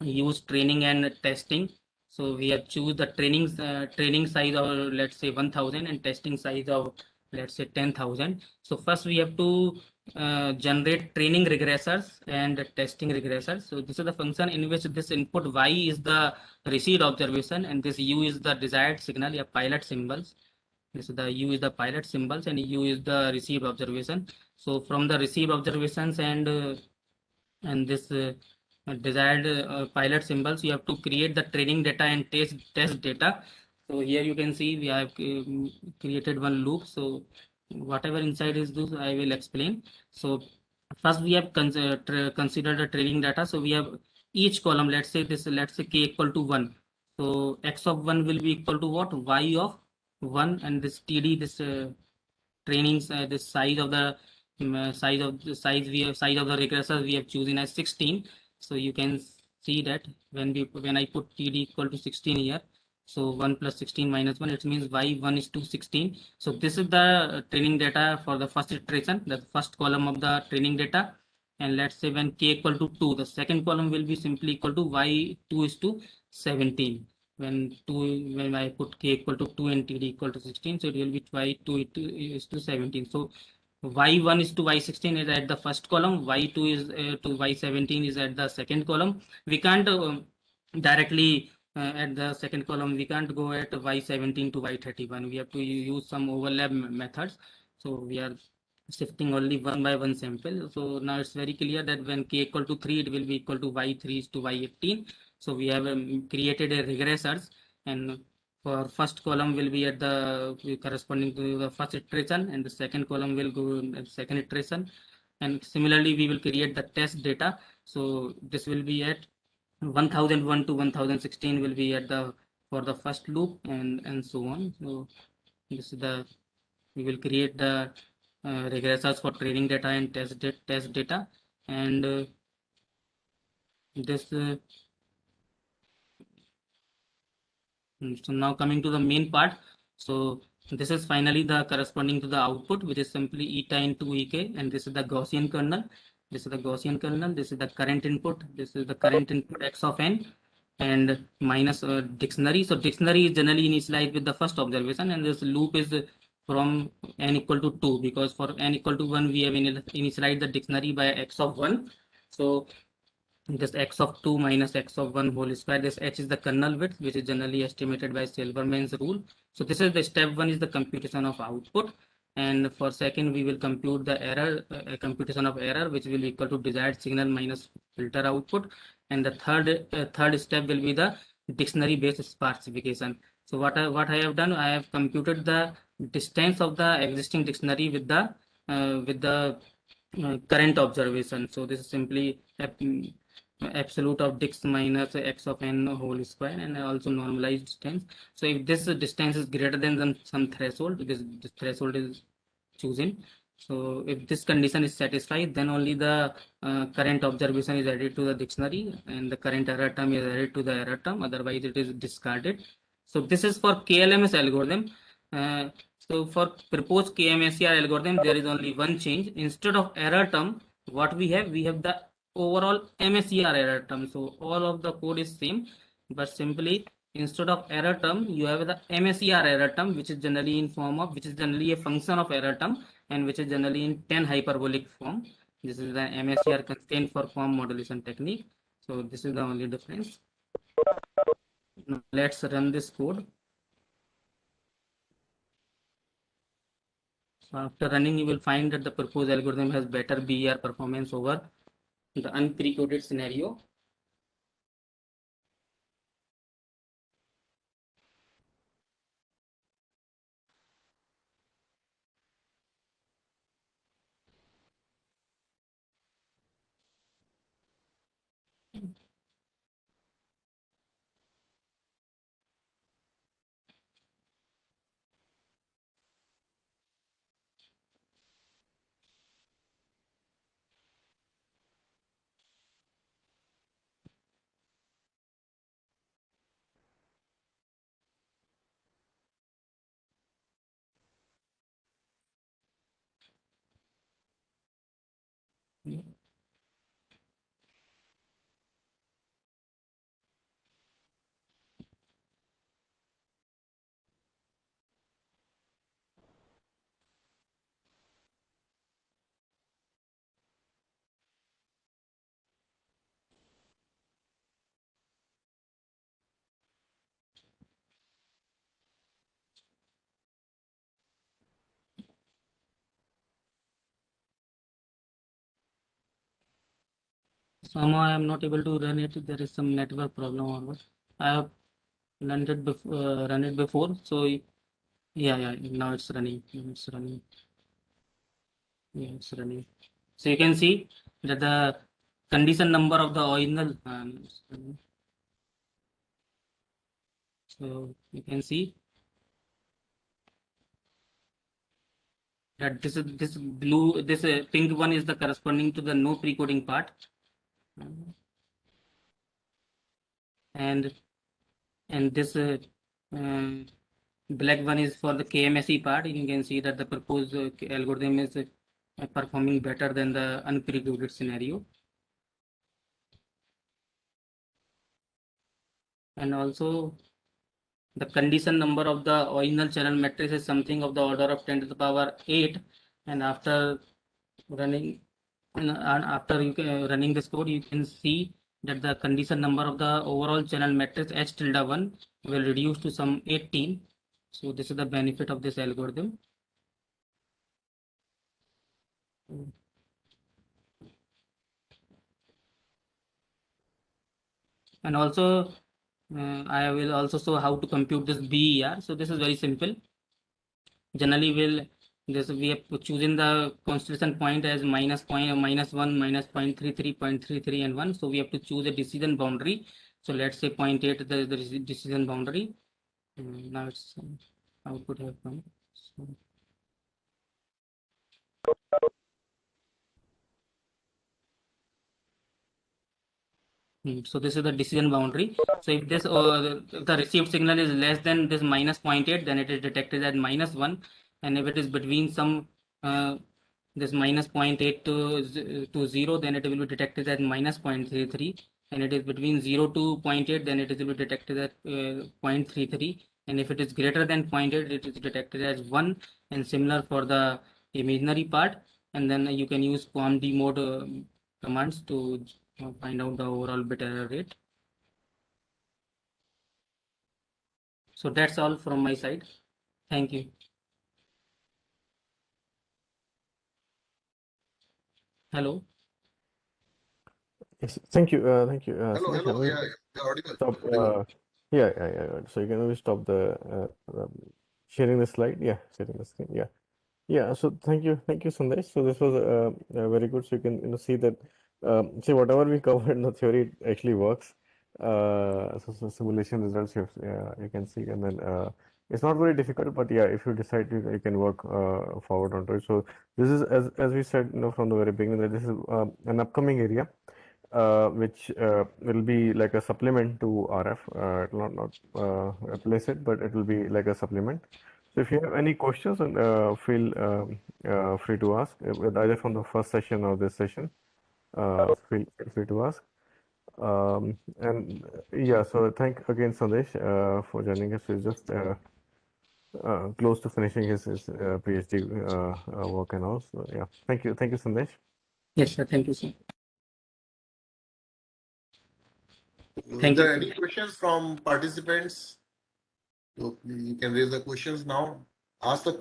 use training and testing. So we have choose the training size of, let's say, 1000 and testing size of, let's say, 10,000. So first we have to generate training regressors and testing regressors. So this is the function in which this input y is the received observation and this u is the desired signal, yeah, pilot symbols. This is the u is the pilot symbols and u is the received observation. So from the received observations and this desired pilot symbols, you have to create the training data and test data. So here you can see we have created one loop. So whatever inside is this, I will explain. So first we have considered the training data. So we have each column, let's say k equal to 1. So x of 1 will be equal to what? Y of 1, and this TD, this trainings, this size of the size of the regressor we have chosen as 16. So you can see that when I put TD equal to 16 here, so 1 plus 16 minus 1, it means y1 is to 16. So this is the training data for the first iteration, the first column of the training data. And let's say when k equal to 2, the second column will be simply equal to y2 is to 17. When I put k equal to 2 and td equal to 16, so it will be y2 is to 17. So y1 is to y16 is at the first column, y2 is to y17 is at the second column. We can't directly at the second column, we can't go at y17 to y31. We have to use some overlap methods. So we are shifting only one by one sample. So now it's very clear that when k equal to 3, it will be equal to y3 is to y18. So we have created a regressors, and for first column will be at the corresponding to the first iteration, and the second column will go in the second iteration. And similarly, we will create the test data. So this will be at 1001 to 1016 will be at the for the first loop, and so on. So this is the we will create the regressors for training data and test data, and this so now coming to the main part. So this is finally the corresponding to the output, which is simply eta into ek, and this is the Gaussian kernel. This is the Gaussian kernel. This is the current input. This is the current input x of n, and minus dictionary. So dictionary is generally initialized with the first observation, and this loop is from n equal to 2, because for n equal to 1 we have initialized the dictionary by x of 1. So this x of 2 minus x of 1 whole square, this h is the kernel width, which is generally estimated by Silverman's rule. So this is the step 1 is the computation of output, and for second we will compute the error, computation of error, which will equal to desired signal minus filter output. And the third step will be the dictionary based sparsification. So what I have done, I have computed the distance of the existing dictionary with the current observation. So this is simply absolute of dix minus x of n whole square, and also normalized distance. So if this distance is greater than some threshold, because this threshold is chosen, so if this condition is satisfied, then only the current observation is added to the dictionary, and the current error term is added to the error term, otherwise it is discarded. So this is for KLMS algorithm. So for proposed KMSER algorithm, there is only one change. Instead of error term, what we have the overall MSER error term. So all of the code is same, but simply instead of error term, you have the MSER error term, which is generally in form of, which is generally a function of error term, and which is generally in 10 hyperbolic form. This is the MSER constraint for form modulation technique. So this is the only difference. Now let's run this code. So after running, you will find that the proposed algorithm has better BER performance over the unprecoded scenario. Somehow I am not able to run it. There is some network problem or what. I have run it before. So yeah, now it's running. It's running. Yeah, it's running. So you can see that the condition number of the original. So you can see that this blue, this pink one is the corresponding to the no precoding part, and this black one is for the KMSE part. You can see that the proposed algorithm is performing better than the unprecoded scenario. And also the condition number of the original channel matrix is something of the order of 10 to the power 8, and after running running this code, you can see that the condition number of the overall channel matrix H tilde 1 will reduce to some 18. So this is the benefit of this algorithm. And also I will also show how to compute this BER. So this is very simple. Generally we have chosen the constellation point as -1, -0.33, 0.33 and 1. So we have to choose a decision boundary. So let's say 0.8 the decision boundary. Now it's output have come. So, so this is the decision boundary. So if this the received signal is less than this -0.8, then it is detected as -1, and if it is between some this -0.8 to 0, then it will be detected as -0.33, and it is between 0 to 0.8, then it will be detected as 0.33, and if it is greater than 0.8, it is detected as 1, and similar for the imaginary part. And then you can use QAMD mode commands to find out the overall bit error rate. So that's all from my side. Thank you. Hello. Yes, thank you. Thank you. Hello, Sandesh, hello. can we Yeah, you're audible. stop? Audible. Yeah. So you can always stop the sharing the slide. Yeah, sharing the screen. Yeah. Yeah, so thank you, Sandesh. So this was very good. So you can see that see whatever we covered in the theory it actually works. So simulation results you can see, and then it's not very difficult, but yeah, if you decide you can work forward onto it. So this is as we said, from the very beginning that this is an upcoming area which will be like a supplement to RF. It will not replace it, but it will be like a supplement. So if you have any questions, feel free to ask, either from the first session or this session. Feel free to ask. And yeah, so thank again Sandesh for joining us. He's just close to finishing his PhD work and all. So yeah, thank you, Sandesh. Yes, sir. Thank you, sir. Is Thank there you. any questions from participants? So you can raise the questions now. Ask the